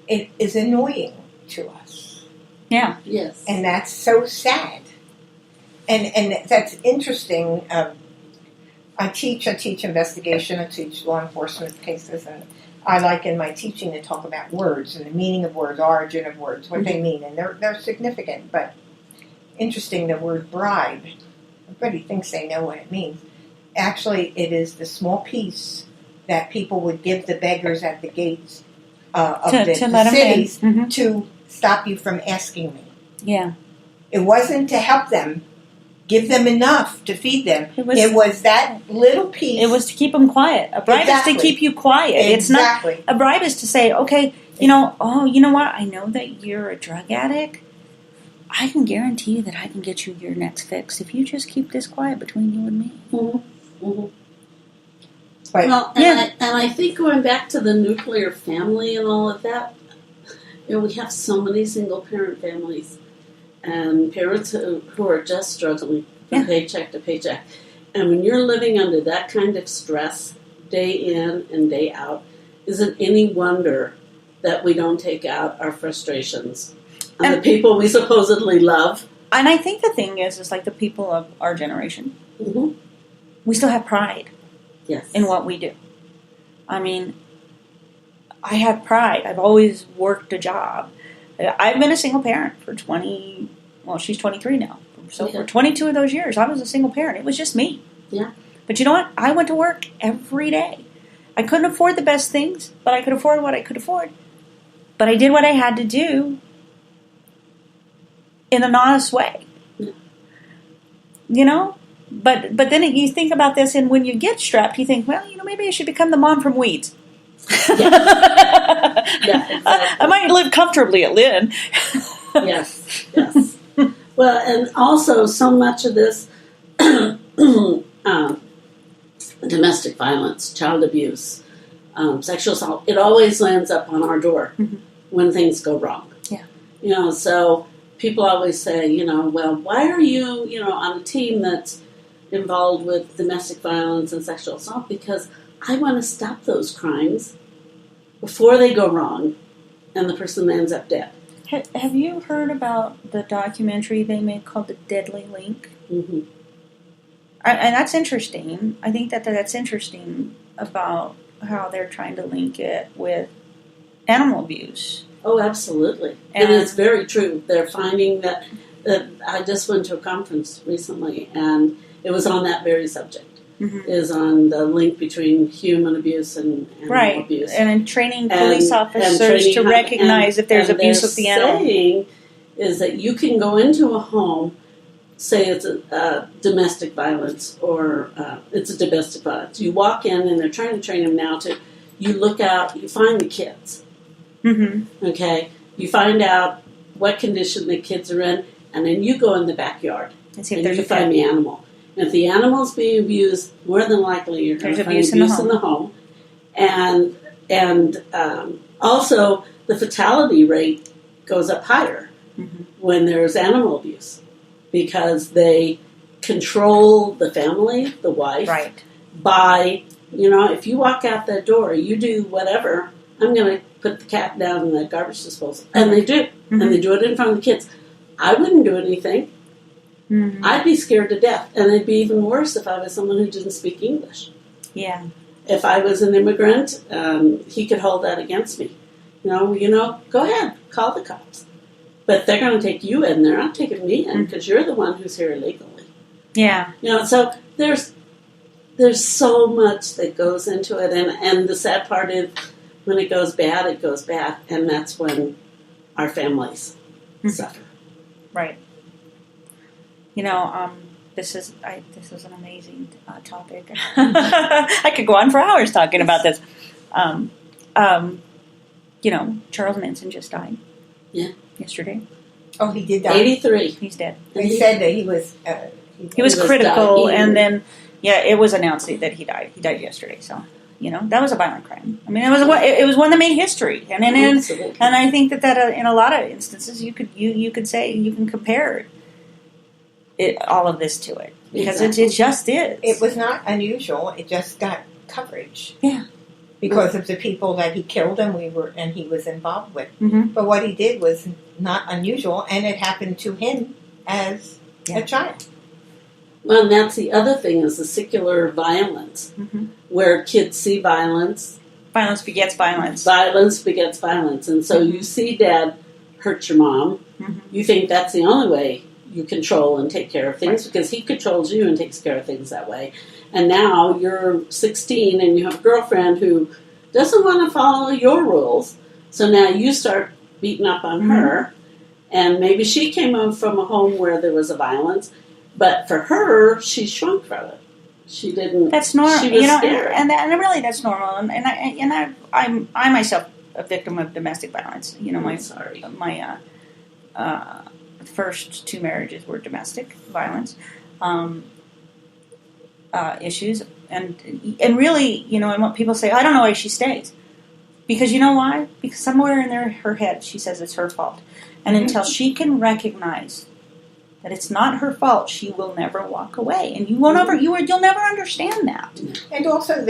It is annoying to us. Yeah. Yes. And that's so sad. And that's interesting. I teach investigation, I teach law enforcement cases, and I like in my teaching to talk about words and the meaning of words, origin of words, what they mean, and they're significant. But interesting, the word bribe. Everybody thinks they know what it means. Actually, it is the small piece that people would give the beggars at the gates of the cities to stop you from asking me. Yeah. It wasn't to help them, give them enough to feed them. It was that little piece. It was to keep them quiet. A bribe is to keep you quiet. It's not a bribe is to say, okay, you know what? I know that you're a drug addict. I can guarantee you that I can get you your next fix if you just keep this quiet between you and me. Right. Well, and I think going back to the nuclear family and all of that, you know, we have so many single parent families and parents who are just struggling from paycheck to paycheck. And when you're living under that kind of stress day in and day out, is it any wonder that we don't take out our frustrations on the people we supposedly love? And I think the thing is like the people of our generation, we still have pride. Yes. In what we do. I mean, I have pride. I've always worked a job. I've been a single parent for she's 23 now. So for 22 of those years, I was a single parent. It was just me. Yeah. But you know what? I went to work every day. I couldn't afford the best things, but I could afford what I could afford. But I did what I had to do in an honest way. Yeah. You know? But then you think about this, and when you get strapped, you think, well, you know, maybe I should become the mom from Weeds. Yeah, exactly. I might live comfortably at Lynn. Yes. Well, and also so much of this domestic violence, child abuse, sexual assault, it always lands up on our door when things go wrong. Yeah. You know, so people always say, you know, well, why are you, you know, on a team that's involved with domestic violence and sexual assault? Because I want to stop those crimes before they go wrong and the person ends up dead. Have you heard about the documentary they made called The Deadly Link? Mm-hmm. And that's interesting. I think that's interesting about how they're trying to link it with animal abuse. Oh, absolutely. And it's very true. They're finding that I just went to a conference recently, and it was on that very subject. Mm-hmm. Is on the link between human abuse and animal abuse. And in training police officers to recognize if there's abuse of the animal. Saying is that you can go into a home, say it's a domestic violence or it's a domestic violence. You walk in and they're trying to train them now to, you look out, you find the kids. Mm-hmm. Okay? You find out what condition the kids are in, and then you go in the backyard and see if there's you find the animal. If the animal's being abused, more than likely you're going to find abuse in the home. And also the fatality rate goes up higher when there's animal abuse because they control the family, the wife, by, if you walk out that door, you do whatever, I'm going to put the cat down in the garbage disposal. And they do. And they do it in front of the kids. I wouldn't do anything. Mm-hmm. I'd be scared to death. And it'd be even worse if I was someone who didn't speak English. Yeah. If I was an immigrant, he could hold that against me. Go ahead, call the cops. But they're going to take you in. They're not taking me in because you're the one who's here illegally. Yeah. So there's so much that goes into it. And the sad part is when it goes bad, it goes bad. And that's when our families suffer. Right. This is an amazing topic. I could go on for hours talking about this. Charles Manson just died. Yeah. Yesterday. Oh, he did die. 83. He's dead. They said that he was. He was critical, and then it was announced that he died. He died yesterday. So that was a violent crime. I mean, it was one that made history, and I think that in a lot of instances you could say you can compare all of this to it because it just is. It was not unusual. It just got coverage. Yeah. Because of the people that he killed and he was involved with. Mm-hmm. But what he did was not unusual, and it happened to him as a child. Well, and that's the other thing is the secular violence, where kids see violence. Violence begets violence. Violence begets violence. And so you see dad hurt your mom. You think that's the only way you control and take care of things because he controls you and takes care of things that way. And now you're 16 and you have a girlfriend who doesn't want to follow your rules. So now you start beating up on her. And maybe she came from a home where there was a violence. But for her, she shrunk from it. She didn't. That's normal. She was scared. And really that's normal. And I'm myself a victim of domestic violence. My first two marriages were domestic violence. Issues and really, and what people say, I don't know why she stays, because you know why? Because somewhere in her head she says it's her fault, and until she can recognize that it's not her fault, she will never walk away, and you'll never understand that. And also,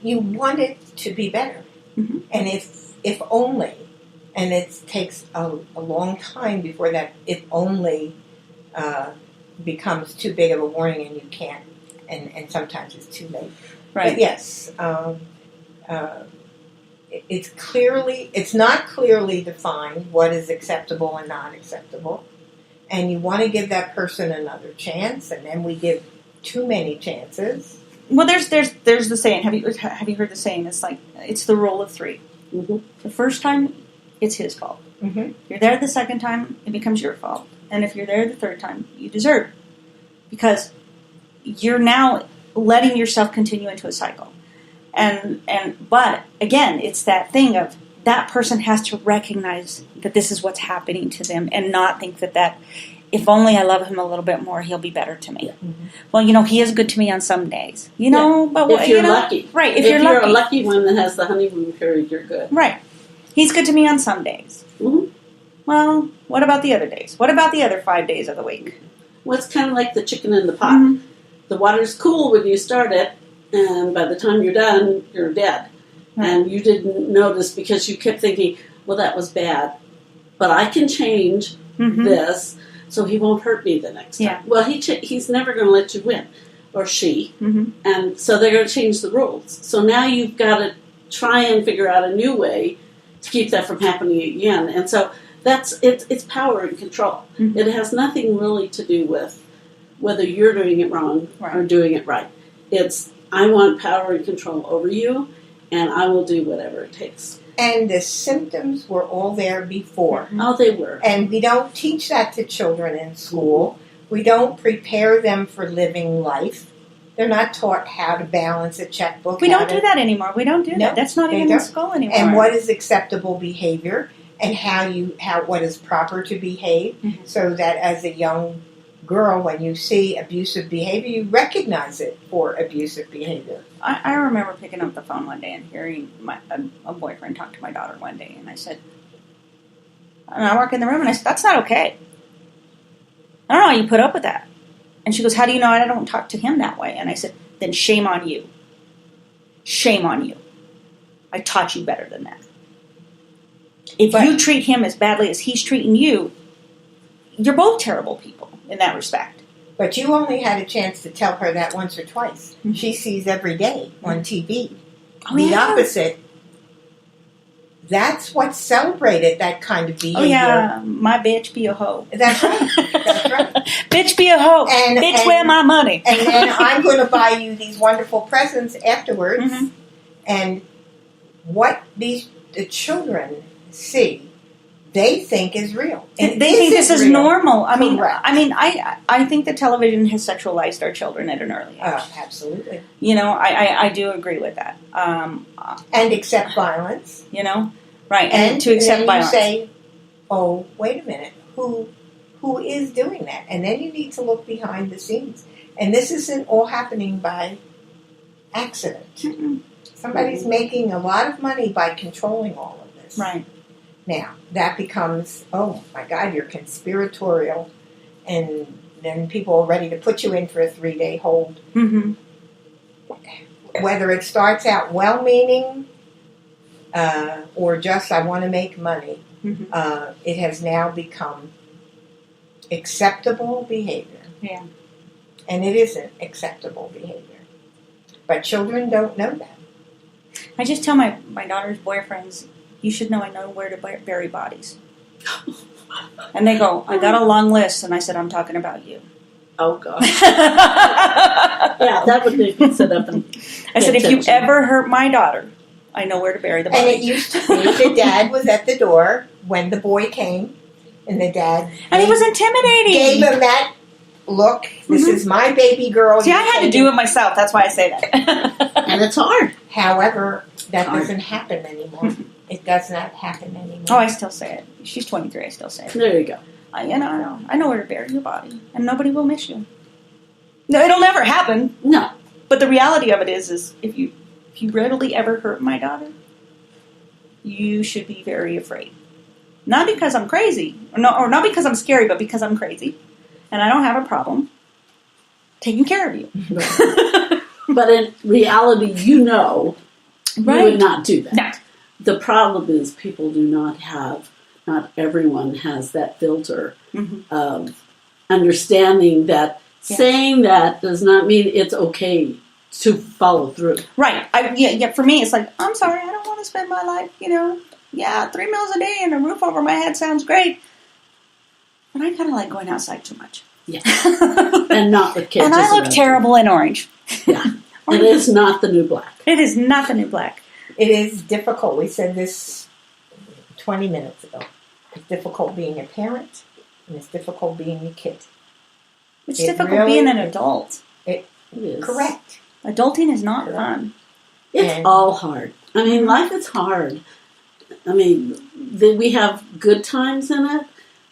you want it to be better, and if only, and it takes a long time before that if only becomes too big of a warning and you can't, and sometimes it's too late. Right. But yes, it's not clearly defined what is acceptable and not acceptable, and you want to give that person another chance, and then we give too many chances. Well, there's the saying. Have you heard the saying? It's like it's the rule of three. The first time, it's his fault. You're there the second time, it becomes your fault. And if you're there the third time, you deserve it. Because you're now letting yourself continue into a cycle. But again, it's that thing of that person has to recognize that this is what's happening to them and not think that if only I love him a little bit more, he'll be better to me. Well, he is good to me on some days. But if you're lucky. Right, if you're a lucky one that has the honeymoon period, you're good. Right. He's good to me on some days. Well, what about the other days? What about the other 5 days of the week? Well, it's kind of like the chicken in the pot. The water's cool when you start it, and by the time you're done, you're dead. And you didn't notice because you kept thinking, well, that was bad, but I can change this so he won't hurt me the next time. Well, he's never going to let you win, or she, and so they're going to change the rules. So now you've got to try and figure out a new way to keep that from happening again. And so it's power and control. Mm-hmm. It has nothing really to do with whether you're doing it wrong Right. or doing it right. It's, I want power and control over you, and I will do whatever it takes. And the symptoms were all there before. Mm-hmm. Oh, they were. And we don't teach that to children in school. We don't prepare them for living life. They're not taught how to balance a checkbook. We don't do that anymore. We don't do that. That's not even in school anymore. And what is acceptable behavior, and what is proper to behave, so that as a young girl, when you see abusive behavior, you recognize it for abusive behavior. I remember picking up the phone one day and hearing a boyfriend talk to my daughter one day, and I said, and I walk in the room and I said, that's not okay. I don't know how you put up with that. And she goes, how do you know I don't talk to him that way? And I said, then shame on you. Shame on you. I taught you better than that. If you treat him as badly as he's treating you, you're both terrible people in that respect. But you only had a chance to tell her that once or twice. Mm-hmm. She sees every day on TV. Oh, the opposite. That's what's celebrated, that kind of behavior. Oh, yeah. My bitch be a hoe. That's right. That's right. Bitch be a hoe. Bitch wear my money. And then I'm going to buy you these wonderful presents afterwards. Mm-hmm. And what the children see, they think is real. And they think this is real. Normal. Correct. I think that television has sexualized our children at an early age. Oh, absolutely. I do agree with that. And accept violence. Right. And to accept violence. You say, oh, wait a minute, who is doing that? And then you need to look behind the scenes. And this isn't all happening by accident. Mm-mm. Somebody's making a lot of money by controlling all of this. Right. Now, that becomes, oh my God, you're conspiratorial, and then people are ready to put you in for a 3-day hold. Mm-hmm. Whether it starts out well-meaning or just, I want to make money, it has now become acceptable behavior. Yeah. And it isn't acceptable behavior. But children don't know that. I just tell my daughter's boyfriends, you should know I know where to bury bodies. And they go, I got a long list. And I said, I'm talking about you. Oh, gosh. Yeah, that would make me sit up and I said, if you ever hurt my daughter, I know where to bury the body. And it used to be the dad was at the door when the boy came. And the dad... And he was intimidating. Gave him that look. This is my baby girl. See, I had to do it myself. That's why I say that. And it's hard. However, that doesn't happen anymore. It does not happen anymore. Oh, I still say it. She's 23. I still say it. There you go. I know where to bury your body, and nobody will miss you. No, it'll never happen. No. But the reality of it is if you readily ever hurt my daughter, you should be very afraid. Not because I'm crazy, or not because I'm scary, but because I'm crazy, and I don't have a problem taking care of you. But in reality, you would not do that. No. The problem is people do not everyone has that filter of understanding that saying that does not mean it's okay to follow through. Right. For me, it's like, I'm sorry, I don't want to spend my life, 3 meals a day and a roof over my head sounds great. But I kind of like going outside too much. Yeah. And not with kids. And I look terrible in orange. Yeah. It is not the new black. It is not the new black. It is difficult. We said this 20 minutes ago. It's difficult being a parent, and it's difficult being a kid. It's difficult being an adult. It is. Correct. Adulting is not fun. It's all hard. I mean, life is hard. I mean, we have good times in it,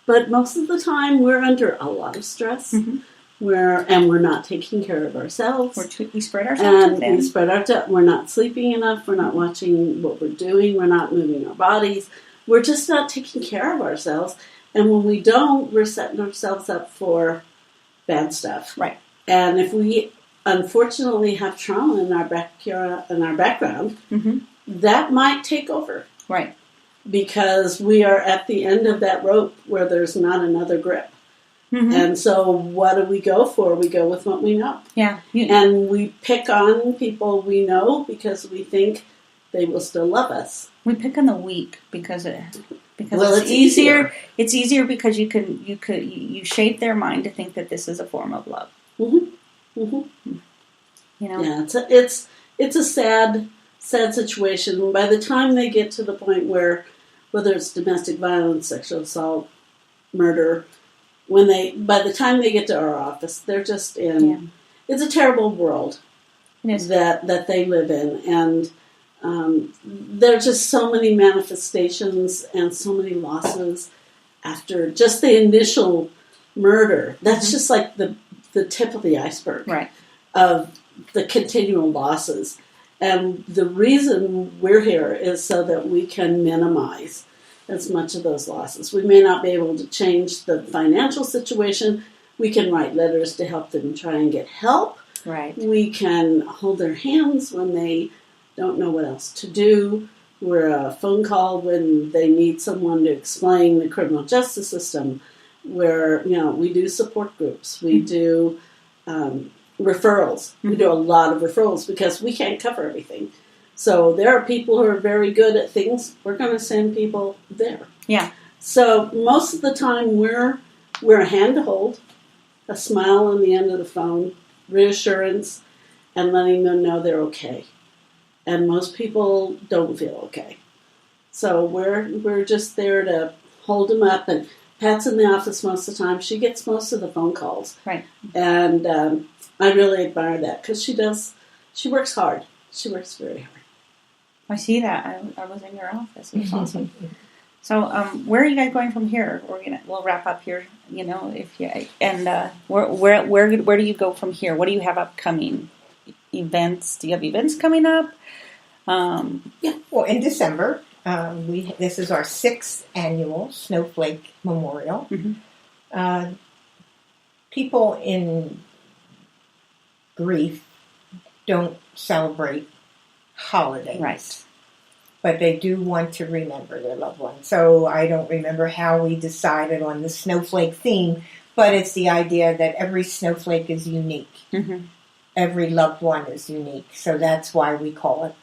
but most of the time we're under a lot of stress. Mm-hmm. We're not taking care of ourselves. We spread ourselves thin. We spread ourselves. We're not sleeping enough. We're not watching what we're doing. We're not moving our bodies. We're just not taking care of ourselves. And when we don't, we're setting ourselves up for bad stuff. Right. And if we unfortunately have trauma in our background, that might take over. Right. Because we are at the end of that rope where there's not another grip. Mm-hmm. And so what do we go for? We go with what we know. Yeah. And we pick on people we know because we think they will still love us. We pick on the weak because Because Well, it's easier. It's easier because you shape their mind to think that this is a form of love. Mm-hmm. Mm-hmm. You know. Yeah, it's a sad situation. By the time they get to the point where, whether it's domestic violence, sexual assault, murder, by the time they get to our office, they're just in. Yeah. It's a terrible world that they live in, and there are just so many manifestations and so many losses after just the initial murder. That's just like the tip of the iceberg, right? Of the continual losses. And the reason we're here is so that we can minimize as much of those losses. We may not be able to change the financial situation. We can write letters to help them try and get help. Right. We can hold their hands when they don't know what else to do. We're a phone call when they need someone to explain the criminal justice system. Where, we do support groups. We do referrals. Mm-hmm. We do a lot of referrals because we can't cover everything. So there are people who are very good at things. We're going to send people there. Yeah. So most of the time we're a hand to hold, a smile on the end of the phone, reassurance, and letting them know they're okay. And most people don't feel okay. So we're just there to hold them up. And Pat's in the office most of the time. She gets most of the phone calls. Right. And I really admire that because she works hard. She works very hard. I see that. I was in your office. It was awesome. So, where are you guys going from here? We'll wrap up here. Where do you go from here? What do you have upcoming events? Do you have events coming up? Yeah. Well, in December, this is our 6th annual Snowflake Memorial. Mm-hmm. People in grief don't celebrate holidays. Right. But they do want to remember their loved ones. So I don't remember how we decided on the snowflake theme, but it's the idea that every snowflake is unique. Mm-hmm. Every loved one is unique. So that's why we call it.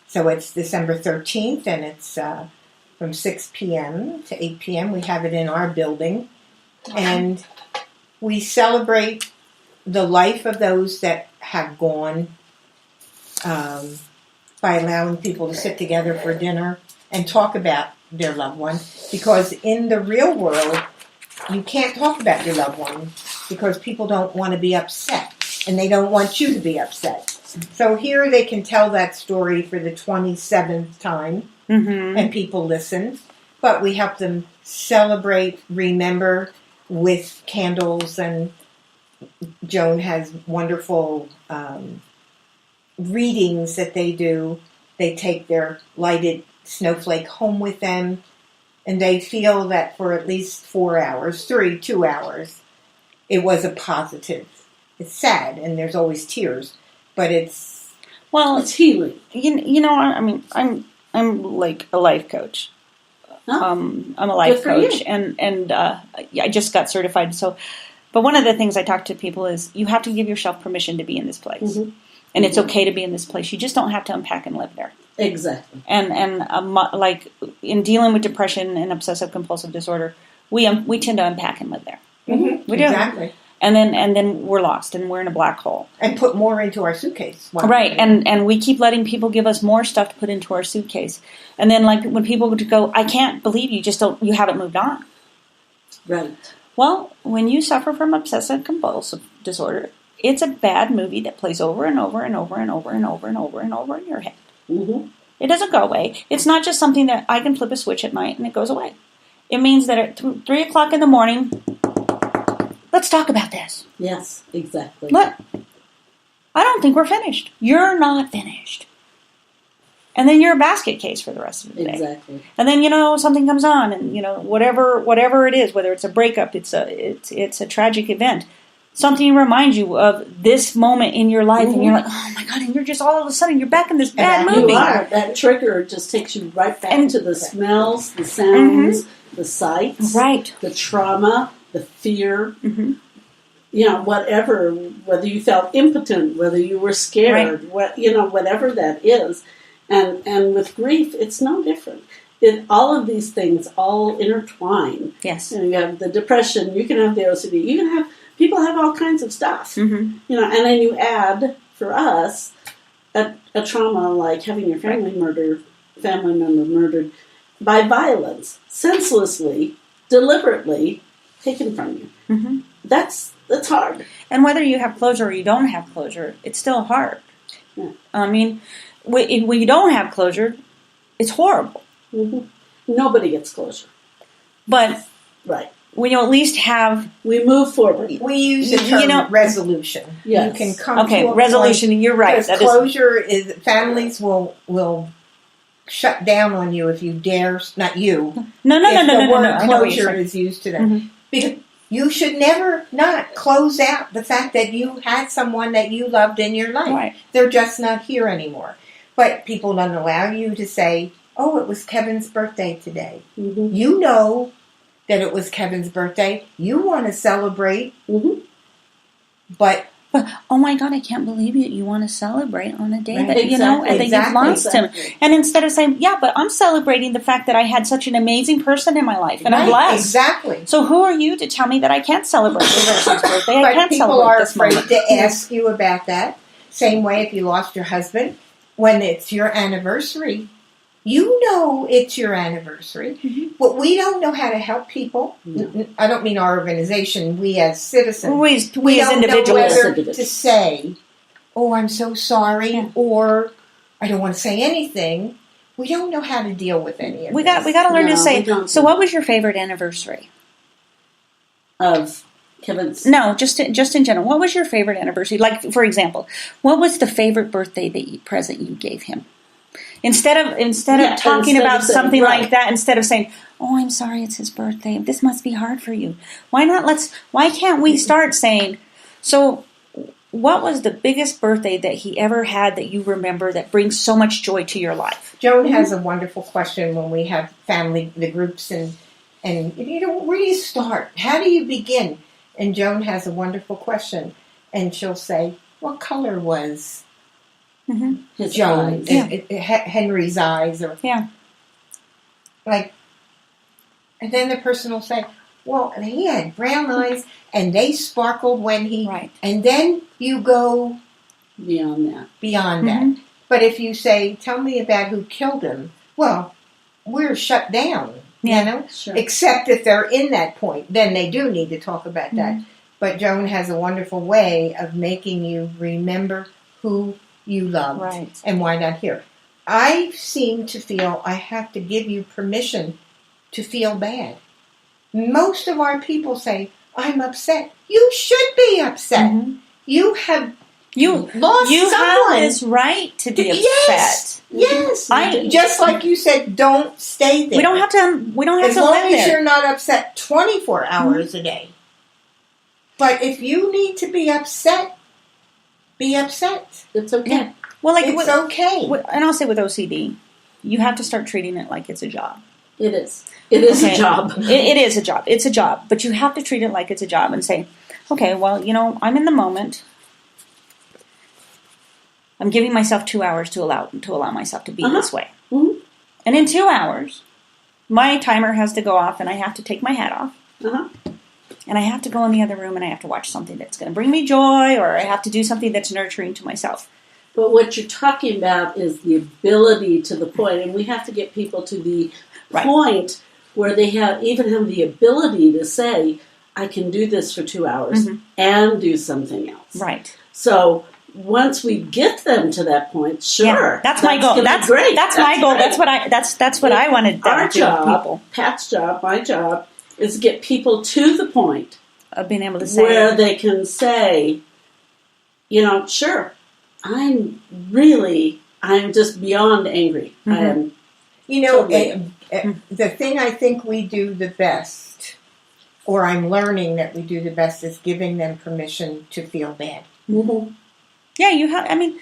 So it's December 13th, and it's from 6 p.m. to 8 p.m. We have it in our building. And we celebrate the life of those that have gone by allowing people to sit together for dinner and talk about their loved one. Because in the real world, you can't talk about your loved one because people don't want to be upset. And they don't want you to be upset. So here they can tell that story for the 27th time, mm-hmm. and people listen. But we help them celebrate, remember with candles, and Joan has wonderful readings that they do. They take their lighted snowflake home with them, and they feel that for at least 4 hours, 2 hours, it was a positive. It's sad, and there's always tears. But it's healing. I mean, I'm like a life coach. Huh? I'm a life coach, and I just got certified. So, but one of the things I talk to people is you have to give yourself permission to be in this place, mm-hmm. and it's okay to be in this place. You just don't have to unpack and live there. Exactly. And like in dealing with depression and obsessive compulsive disorder, we tend to unpack and live there. Mm-hmm. We do. Exactly. And then we're lost, and we're in a black hole. And put more into our suitcase. Right, and we keep letting people give us more stuff to put into our suitcase. And then, like, when people go, I can't believe you haven't moved on. Right. Well, when you suffer from obsessive compulsive disorder, it's a bad movie that plays over and over and over and over and over and over and over in your head. Mm-hmm. It doesn't go away. It's not just something that I can flip a switch at night and it goes away. It means that at 3 o'clock in the morning, let's talk about this. Yes, exactly. I don't think we're finished. You're not finished. And then you're a basket case for the rest of the day. Exactly. And then, something comes on and, whatever it is, whether it's a breakup, it's a tragic event, something reminds you of this moment in your life, mm-hmm. and you're like, oh my God, and you're just all of a sudden, you're back in this bad movie. You are. That trigger just takes you right back to the smells, the sounds, mm-hmm. the sights, right. the trauma, the fear, mm-hmm. Whatever, whether you felt impotent, whether you were scared, right. whatever that is. And with grief, it's no different. all of these things all intertwine. Yes. You have the depression, you can have the OCD, you can have, people have all kinds of stuff. And then you add, for us, a trauma like having your family member murdered by violence, senselessly, deliberately taken from you. That's hard. And whether you have closure or you don't have closure, it's still hard. Yeah. I mean, when you don't have closure, it's horrible. Nobody gets closure. But right. when you at least have... We move forward. We use the term resolution. Yes. You can come to a resolution, point, you're right. because closure is... Families will shut down on you if you dare... Not you. No. The word closure is used to them. Because you should never not close out the fact that you had someone that you loved in your life. Right. They're just not here anymore. But people don't allow you to say, oh, it was Kevin's birthday today. You know that it was Kevin's birthday. You want to celebrate. But oh my God, I can't believe it. You want to celebrate on a day that, exactly. and that you've lost him. And instead of saying, yeah, but I'm celebrating the fact that I had such an amazing person in my life and I'm blessed. Exactly. So who are you to tell me that I can't celebrate this person's birthday? I can't people celebrate are this afraid moment. to ask you about that. Same way if you lost your husband. When it's your anniversary, you know it's your anniversary. But we don't know how to help people. I don't mean our organization. We as citizens. We as individuals. Know whether to say, oh, I'm so sorry, or I don't want to say anything. We don't know how to deal with any of We this. got to learn to say, so what was your favorite anniversary? Of Kevin's? No, just in general. What was your favorite anniversary? Like, for example, what was the favorite birthday present you gave him? Instead of talking about something like that, instead of saying, "Oh, I'm sorry, it's his birthday. This must be hard for you." Why can't we start saying, "So, what was the biggest birthday that he ever had that you remember that brings so much joy to your life?" Joan has a wonderful question when we have the groups and where do you start? How do you begin? And Joan has a wonderful question, and she'll say, "What color was his Joan? eyes. Henry's eyes?" Or like, and then the person will say, "Well, he had brown eyes, and they sparkled when he." Right. And then you go beyond that. But if you say, "Tell me about who killed him," well, we're shut down. Yeah, you know, sure. Except if they're in that point, then they do need to talk about that. But Joan has a wonderful way of making you remember who you loved and why not here. I seem to feel I have to give you permission to feel bad. Most of our people say, "I'm upset." You should be upset. You have lost you someone. have this right to be upset. Yes. Just like you said, don't stay there. We don't have to as to long live as there. you're not upset 24 hours a day. But if you need to be upset, be upset. It's okay. Yeah. Well, it's okay. And I'll say with OCD, you have to start treating it like it's a job. It is. It is a job. It is a job. It's a job. But you have to treat it like it's a job and say, okay, well, I'm in the moment. I'm giving myself 2 hours to allow myself to be this way. And in 2 hours, my timer has to go off and I have to take my hat off. And I have to go in the other room and I have to watch something that's going to bring me joy, or I have to do something that's nurturing to myself. But what you're talking about is the ability to the point, and we have to get people to the point where they have the ability to say, I can do this for 2 hours and do something else. Right. So once we get them to that point, that's my goal. That's great. That's my goal. That's what I wanted to do with people. Pat's job, my job, is to get people to the point of being able to say where they can say, sure, I'm just beyond angry. I am. The thing I think we do the best, or I'm learning that we do the best, is giving them permission to feel bad. Yeah, you have. And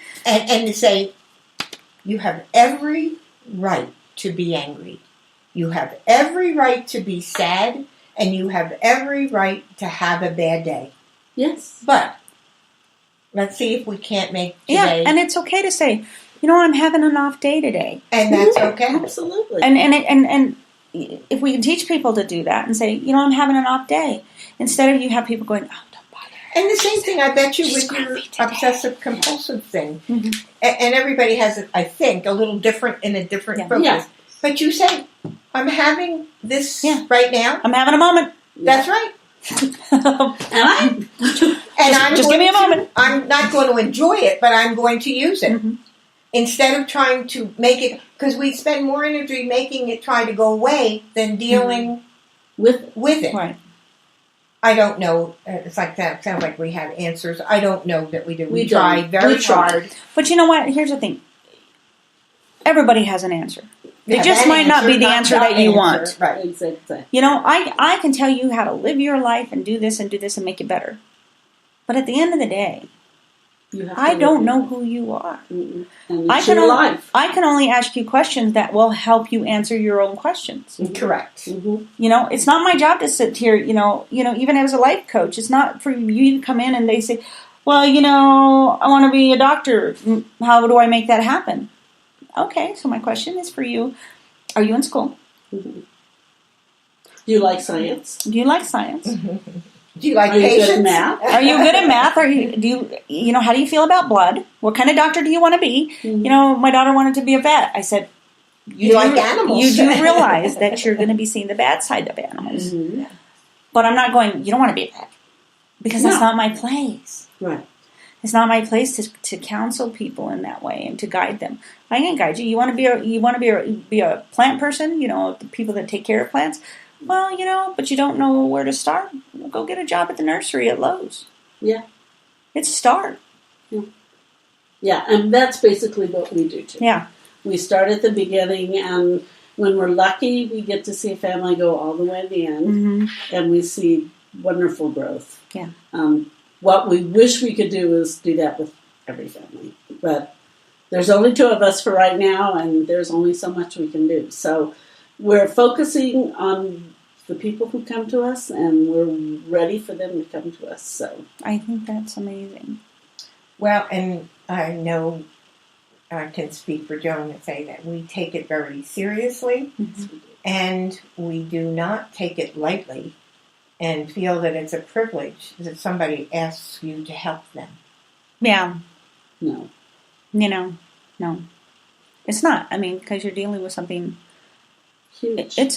to say, you have every right to be angry. You have every right to be sad, and you have every right to have a bad day. Yes. But let's see if we can't make today. Yeah, and it's okay to say, I'm having an off day today. And that's okay. Absolutely. And if we can teach people to do that and say, I'm having an off day, instead of you have people going, oh, don't bother. And the same thing, I bet you, She's with your grumpy today. obsessive-compulsive thing. Mm-hmm. And everybody has, I think, a little different in a different focus. Yeah. But you say, I'm having this right now. I'm having a moment. That's right. And I'm just give me a moment. I'm not going to enjoy it, but I'm going to use it. Mm-hmm. Instead of trying to make it, because we spend more energy making it try to go away than dealing with it. Right. I don't know. It's like that. Sounds like we have answers. I don't know that we do. We don't. try very We try. hard. But you know what? Here's the thing. Everybody has an answer. It Yeah, just that might not be the not answer that that you answer. want. Right. exactly. I can tell you how to live your life and do this and make it better. But at the end of the day, I don't know who you are. And it's your life. I can only ask you questions that will help you answer your own questions. Correct. Mm-hmm. It's not my job to sit here, even as a life coach, it's not for you to come in and they say, well, I want to be a doctor. How do I make that happen? Okay, so my question is for you. Are you in school? Mm-hmm. Do you like science? Do you like science? Do you like Are you good patience? at math? Are you good at math? How do you feel about blood? What kind of doctor do you want to be? Mm-hmm. My daughter wanted to be a vet. I said, You like animals. You do realize that you're going to be seeing the bad side of animals. Mm-hmm. But I'm not going, you don't want to be a vet. Because that's not my place. Right. It's not my place to counsel people in that way and to guide them. I can guide you. You want to be a plant person, the people that take care of plants. Well, but you don't know where to start. Well, go get a job at the nursery at Lowe's. Yeah. It's start. Yeah, and that's basically what we do too. Yeah. We start at the beginning, and when we're lucky, we get to see a family go all the way to the end, Mm-hmm. and we see wonderful growth. Yeah. What we wish we could do is do that with every family, but there's only 2 of us for right now, and there's only so much we can do. So we're focusing on the people who come to us, and we're ready for them to come to us. So I think that's amazing. Well, and I know I can speak for Joan and say that we take it very seriously, and we do not take it lightly, and feel that it's a privilege that somebody asks you to help them. Yeah. no. No. It's not. Because you're dealing with something. Huge. It's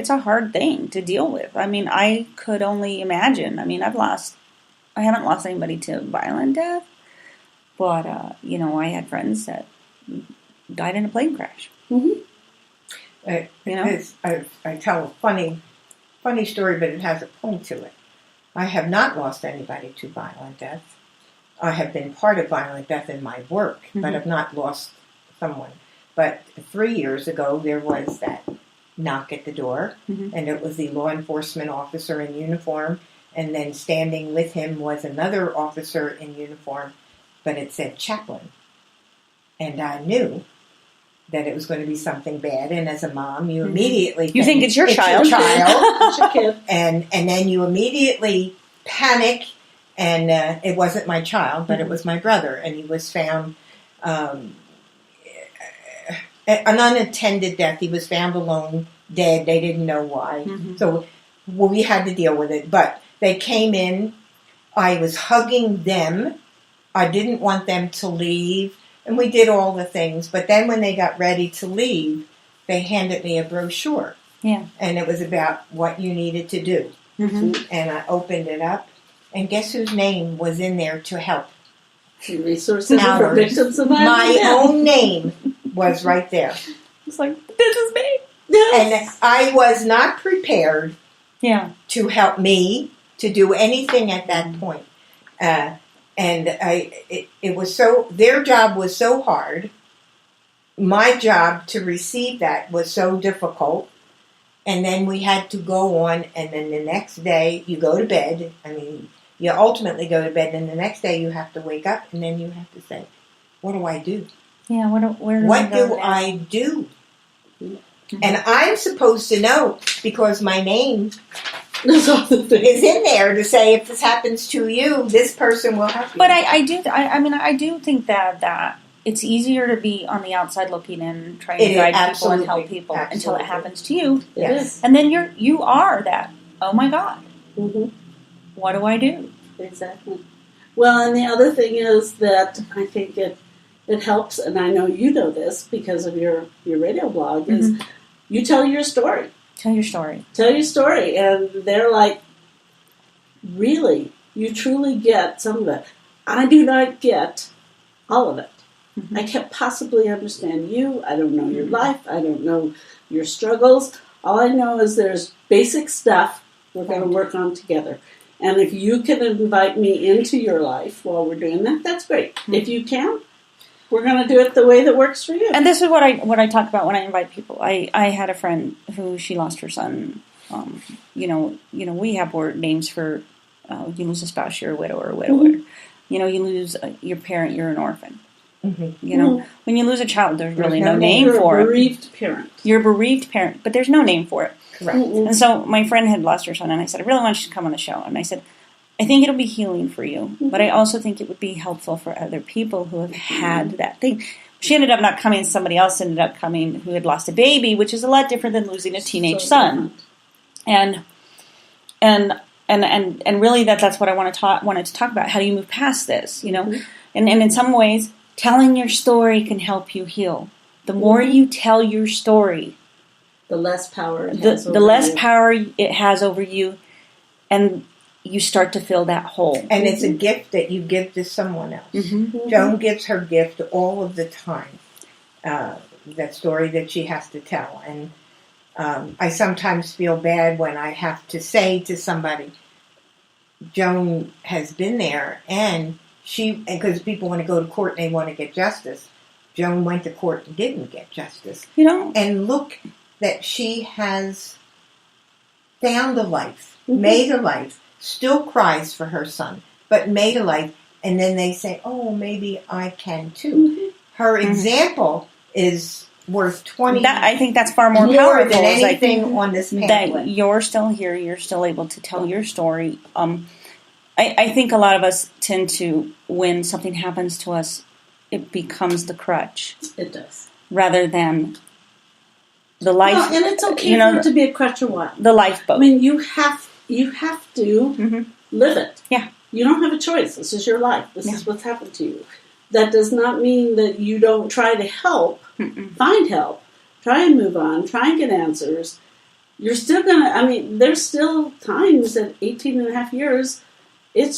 a hard thing to deal with. I could only imagine. I haven't lost anybody to violent death, but I had friends that died in a plane crash. Mm-hmm. I tell a funny story, but it has a point to it. I have not lost anybody to violent death. I have been part of violent death in my work, but have not lost someone. But 3 years ago, there was that knock at the door, and it was the law enforcement officer in uniform, and then standing with him was another officer in uniform, but it said chaplain. And I knew that it was going to be something bad, and as a mom, you immediately think it's your child. It's your kid. and then you immediately panic, and it wasn't my child, but it was my brother, and he was found an unattended death. He was found alone, dead. They didn't know why. So we had to deal with it. But they came in. I was hugging them. I didn't want them to leave. And we did all the things. But then when they got ready to leave, they handed me a brochure. Yeah. And it was about what you needed to do. And I opened it up. And guess whose name was in there to help? Resources for victims of violence. My own name was right there. It's like, this is me. And I was not prepared to help me to do anything at that point. It was so, their job was so hard. My job to receive that was so difficult. And then we had to go on, and then the next day you go to bed. You ultimately go to bed, and the next day you have to wake up, and then you have to say, what do I do? Yeah, what do I do? And I'm supposed to know, because my name is in there to say, if this happens to you, this person will help you. But I do think that it's easier to be on the outside looking in, trying to guide people and help people until it happens to you. Yes. And then you are that, oh my God, what do I do? Exactly. Well, and the other thing is that I think it helps, and I know you know this because of your radio blog, is you tell your story. Tell your story. Tell your story. And they're like, really, you truly get some of it. I do not get all of it. I can't possibly understand you. I don't know your life. I don't know your struggles. All I know is there's basic stuff we're going to work on together. And if you can invite me into your life while we're doing that, that's great. If you can't, we're going to do it the way that works for you. And this is what I talk about when I invite people. I had a friend who she lost her son. We have word names for you lose a spouse, you're a widow or a widower. You lose your parent, you're an orphan. When you lose a child, there's really no name for it. You're a bereaved parent. You're a bereaved parent, but there's no name for it. Correct. And so my friend had lost her son, and I said, I really want you to come on the show. And I said, I think it'll be healing for you, but I also think it would be helpful for other people who have had that thing. She ended up not coming. Somebody else ended up coming who had lost a baby, which is a lot different than losing a teenage son. And really that's what I wanted to talk about. How do you move past this? And in some ways, telling your story can help you heal. The more you tell your story, the less power it has the less power it has over you, and you start to fill that hole. And it's a gift that you give to someone else. Joan gives her gift all of the time. That story that she has to tell. And I sometimes feel bad when I have to say to somebody, Joan has been there, and because people want to go to court and they want to get justice. Joan went to court and didn't get justice. And look that she has found a life, made a life, still cries for her son, but made a life, and then they say, oh, maybe I can too. Her example is worth 20. I think that's far more powerful than anything on this pamphlet. That you're still here, you're still able to tell your story. I think a lot of us tend to, when something happens to us, it becomes the crutch. It does. Rather than the life. Well, and it's okay for it to be a crutch or what. The lifeboat. I mean, you have to live it. Yeah. You don't have a choice. This is your life. This is what's happened to you. That does not mean that you don't try to help, find help, try and move on, try and get answers. You're still going to, there's still times at 18 and a half years, it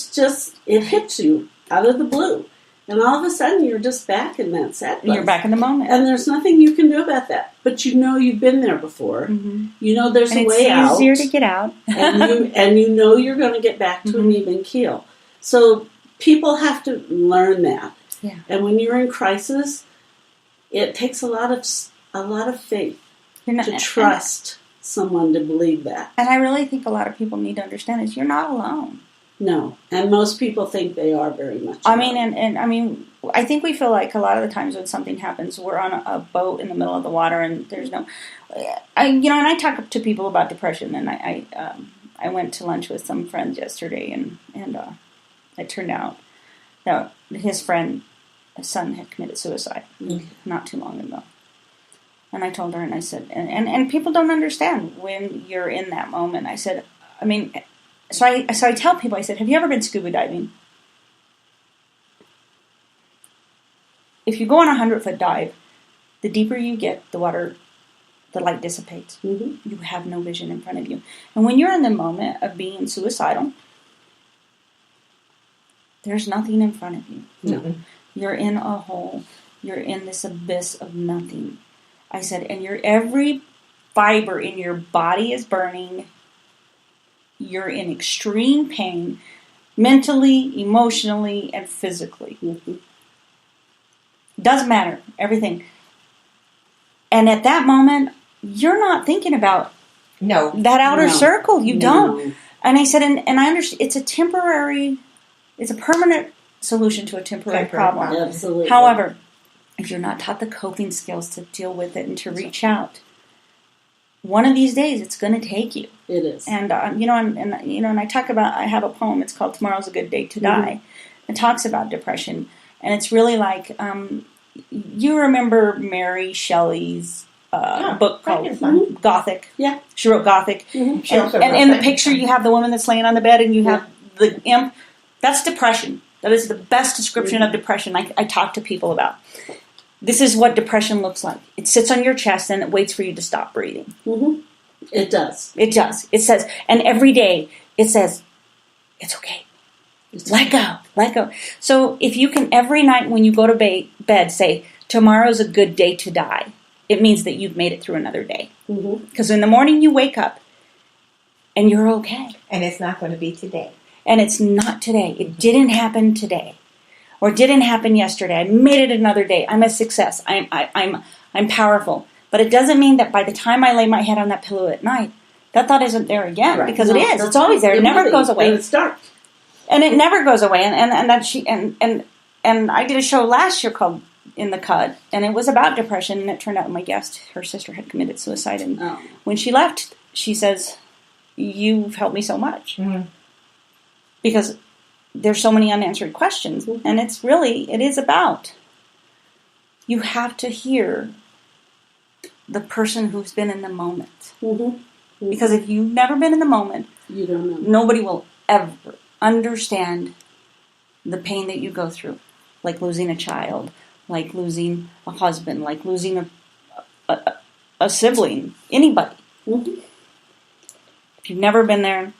hits you out of the blue. And all of a sudden, you're just back in that sad place. You're back in the moment. And there's nothing you can do about that. But you've been there before. You know there's a way out. It's easier to get out. and you know you're going to get back to an even keel. So people have to learn that. Yeah. And when you're in crisis, it takes a lot of faith to trust someone to believe that. And I really think a lot of people need to understand is you're not alone. No, and most people think they are very much alone. I think we feel like a lot of the times when something happens, we're on a boat in the middle of the water, and there's no. And I talk to people about depression, and I went to lunch with some friends yesterday, and it turned out that his son had committed suicide not too long ago. And I told her, and I said, and people don't understand when you're in that moment. I said, So I tell people, I said, have you ever been scuba diving? If you go on a 100-foot dive, the deeper you get, the light dissipates. You have no vision in front of you. And when you're in the moment of being suicidal, there's nothing in front of you. No. You're in a hole. You're in this abyss of nothing. I said, and every fiber in your body is burning. You're in extreme pain, mentally, emotionally, and physically. Doesn't matter, everything. And at that moment, you're not thinking about that outer circle. You don't. And I said, and I understand, it's a permanent solution to a temporary problem. Absolutely. However, if you're not taught the coping skills to deal with it and to reach out, one of these days it's going to take you. It is. And and I talk about, I have a poem, it's called Tomorrow's a Good Day to Die. It talks about depression, and it's really like you remember Mary Shelley's book called Gothic? Yeah. She wrote Gothic. Mm-hmm. And in the picture, you have the woman that's laying on the bed, and you have the imp. That's depression. That is the best description of depression I talk to people about. This is what depression looks like. It sits on your chest, and it waits for you to stop breathing. Mm-hmm. It does. It does. It says, and every day, it says, it's okay. Let go. Let go. So if you can every night when you go to bed say, tomorrow's a good day to die, it means that you've made it through another day. Because in the morning you wake up and you're okay. And it's not going to be today. And it's not today. It didn't happen today. Or didn't happen yesterday. I made it another day. I'm a success. I'm powerful. But it doesn't mean that by the time I lay my head on that pillow at night, that thought isn't there again. Right. Because it is. It's always there. It never goes away. And it's dark. And it never goes away. And I did a show last year called In the Cut, and it was about depression. And it turned out my guest, her sister, had committed suicide. And when she left, she says, "You've helped me so much." Mm-hmm. Because there's so many unanswered questions. Mm-hmm. And it is about, you have to hear the person who's been in the moment. Mm-hmm. Mm-hmm. Because if you've never been in the moment, you don't know. Nobody will ever understand the pain that you go through. Like losing a child, like losing a husband, like losing a sibling, anybody. Mm-hmm. If you've never been there,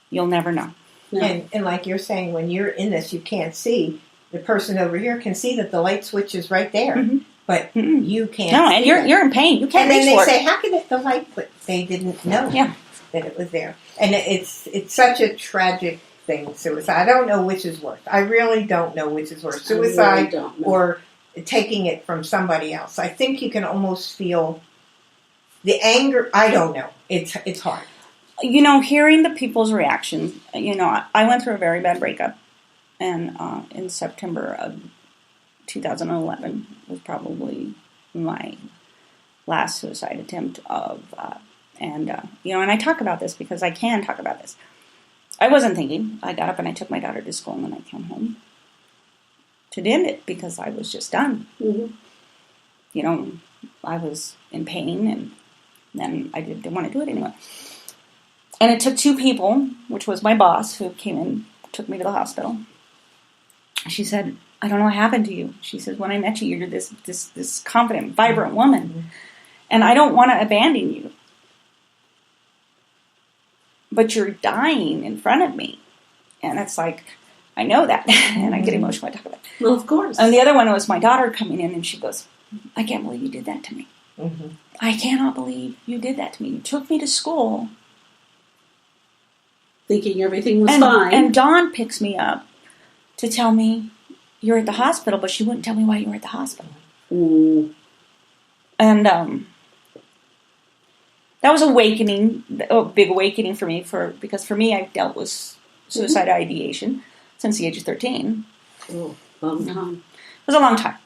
you'll never know. No. And like you're saying, when you're in this, you can't see. The person over here can see that the light switch is right there, mm-hmm. but mm-hmm. you can't. No, and you're in pain. You can't. And then they say, "How can the light?" But they didn't know that it was there. And it's such a tragic thing. Suicide. I don't know which is worse. I really don't know which is worse. Suicide or taking it from somebody else. I think you can almost feel the anger. I don't know. It's hard. Hearing the people's reactions, I went through a very bad breakup, and in September of 2011 was probably my last suicide attempt and I talk about this because I can talk about this. I wasn't thinking. I got up and I took my daughter to school, and then I came home to end it because I was just done. Mm-hmm. I was in pain, and then I didn't want to do it anymore. And it took two people, which was my boss, who came in, took me to the hospital. She said, "I don't know what happened to you." She says, "When I met you, you're this confident, vibrant woman. Mm-hmm. And I don't want to abandon you. But you're dying in front of me." And it's like, I know that. And I get emotional when I talk about it. Well, of course. And the other one was my daughter coming in, and she goes, "I can't believe you did that to me. Mm-hmm. I cannot believe you did that to me. You took me to school thinking everything was fine." And Dawn picks me up to tell me, "You're at the hospital," but she wouldn't tell me why you were at the hospital. Mm. And that was a big awakening for me, because for me, I've dealt with suicide mm-hmm. ideation since the age of 13. Oh, long time. It was a long time.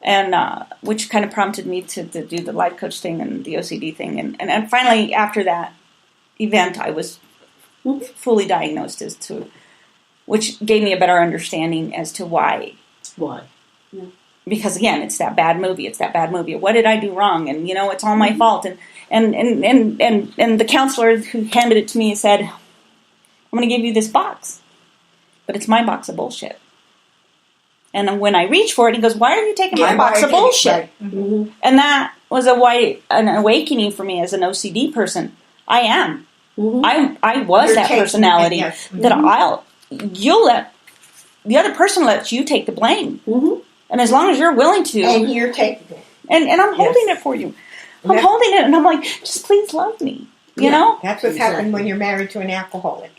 And which kind of prompted me to do the life coach thing and the OCD thing. And finally, after that event, I was fully diagnosed which gave me a better understanding as to why. Why? Yeah. Because again, it's that bad movie. What did I do wrong? And it's all my fault. And the counselor who handed it to me said, "I'm going to give you this box, but it's my box of bullshit." And when I reach for it, he goes, "Why are you taking my box of bullshit?" Right. Mm-hmm. And that was an awakening for me as an OCD person. I am. Mm-hmm. I was that personality yes. mm-hmm. that you'll let the other person lets you take the blame. Mm-hmm. And as long as you're willing to. And you're taking it. And I'm holding it for you. I'm holding it, and I'm like, just please love me. You know? That's what's happened when you're married to an alcoholic.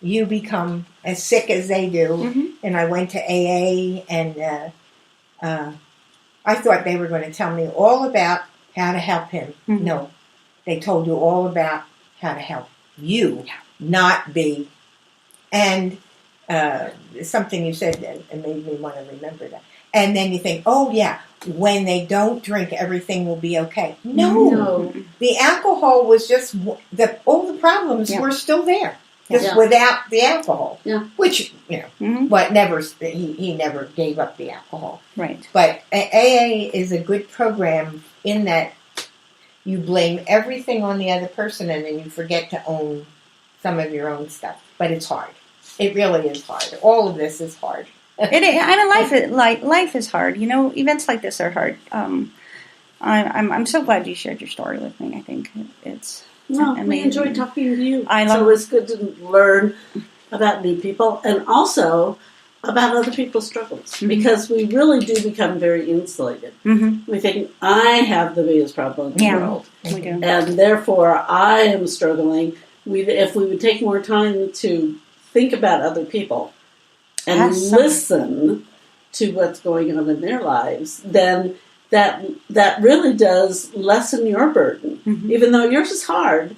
You become as sick as they do. Mm-hmm. And I went to AA, and I thought they were going to tell me all about how to help him. Mm-hmm. No. They told you all about how to help you, not be. And something you said that made me want to remember that. And then you think, oh, yeah, when they don't drink, everything will be okay. No. The alcohol was just, all the problems were still there. just without the alcohol. Yeah. Which, what he never gave up the alcohol. Right. But AA is a good program in that you blame everything on the other person and then you forget to own some of your own stuff. But it's hard. It really is hard. All of this is hard. It is. I mean, life is hard. Events like this are hard. I'm so glad you shared your story with me. I think it's amazing. We enjoyed talking to you. I love so it's good to learn about new people and also about other people's struggles because we really do become very insulated. We think, I have the biggest problem in the world. We do. And therefore, I am struggling. If we would take more time to think about other people and listen to what's going on in their lives, then that really does lessen your burden. Even though yours is hard,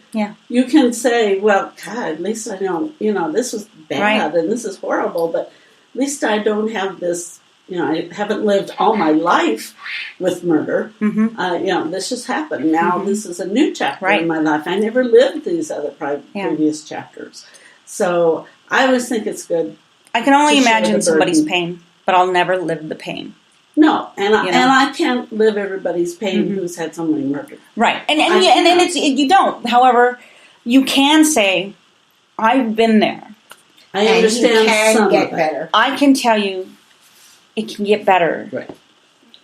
you can say, well, God, at least I don't, this is bad and this is horrible, but at least I don't have this, I haven't lived all my life with murder. This just happened. Now this is a new chapter in my life. I never lived these other previous chapters. So I always think it's good. I can only imagine somebody's pain, but I'll never live the pain. No, and I can't live everybody's pain who's had somebody murdered. Right, and you don't. However, you can say, "I've been there." I understand. It can some get of it. better. I can tell you, it can get better. Right.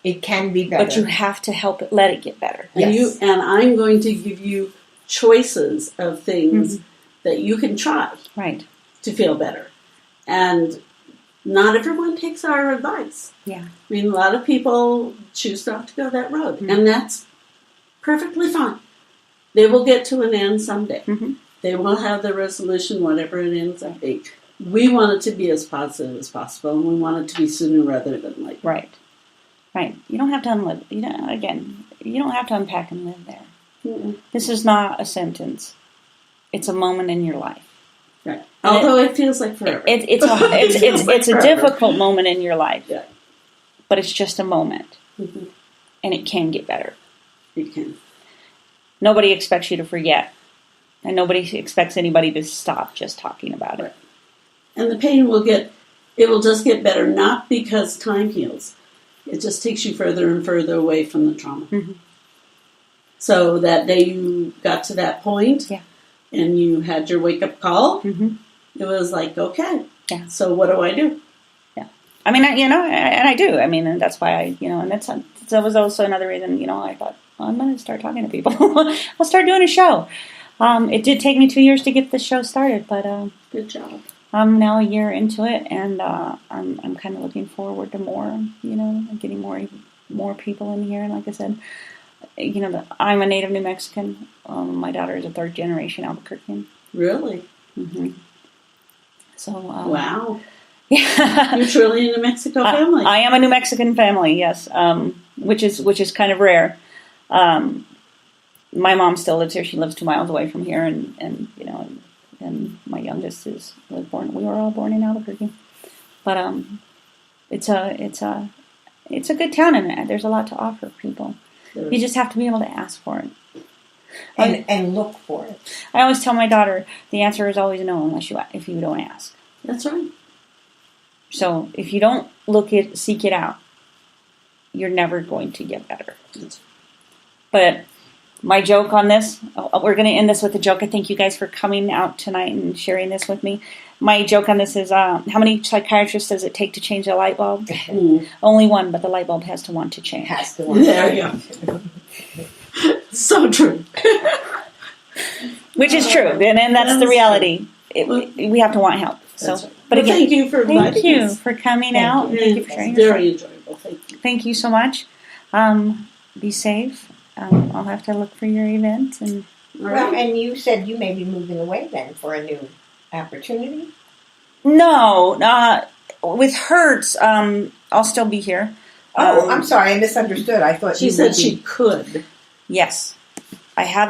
It can be better, but you have to help it. Let it get better. Yes. And I'm going to give you choices of things that you can try. Right. To feel better, and not everyone takes our advice. Yeah. I mean, a lot of people choose not to go that road, and that's perfectly fine. They will get to an end someday. They will have the resolution, whatever it ends up being. We want it to be as positive as possible, and we want it to be sooner rather than later. Right. Right. You don't have to unlive. You don't have to unpack and live there. This is not a sentence. It's a moment in your life. Right. Although it feels like forever. It's a difficult moment in your life. Yeah. But it's just a moment. And it can get better. It can. Nobody expects you to forget. And nobody expects anybody to stop just talking about it. And the pain will just get better, not because time heals. It just takes you further and further away from the trauma. So that day you got to that point, and you had your wake-up call, it was like, okay, so what do I do? Yeah. I mean, and I do. I mean, and that's why and that was also another reason, I thought, well, I'm going to start talking to people. I'll start doing a show. It did take me 2 years to get the show started, but good job. I'm now a year into it, and I'm kind of looking forward to more, getting more people in here. And like I said, I'm a native New Mexican. My daughter is a third generation Albuquerquean. Really? So wow. Yeah. You're truly a New Mexico family. I am a New Mexican family, yes, which is kind of rare. My mom still lives here. She lives 2 miles away from here, and my youngest was born. We were all born in Albuquerque, but it's a good town, and there's a lot to offer people. Sure. You just have to be able to ask for it. And look for it. I always tell my daughter the answer is always no if you don't ask. That's right. So if you don't seek it out, you're never going to get better. But my joke on this, we're going to end this with a joke. I thank you guys for coming out tonight and sharing this with me. My joke on this is, how many psychiatrists does it take to change a light bulb? Only one, but the light bulb has to want to change. Has to want. There you go. So true. Which is true, and that's the reality. We have to want help. So, right. But again, thank you for inviting us. Thank you for coming out. Thank you for sharing. Very enjoyable. Thank you. Thank you so much. Be safe. I'll have to look for your event. And you said you may be moving away then for a new opportunity? No, with Hertz, I'll still be here. I'm sorry, I misunderstood. I thought she said she could. Yes, I have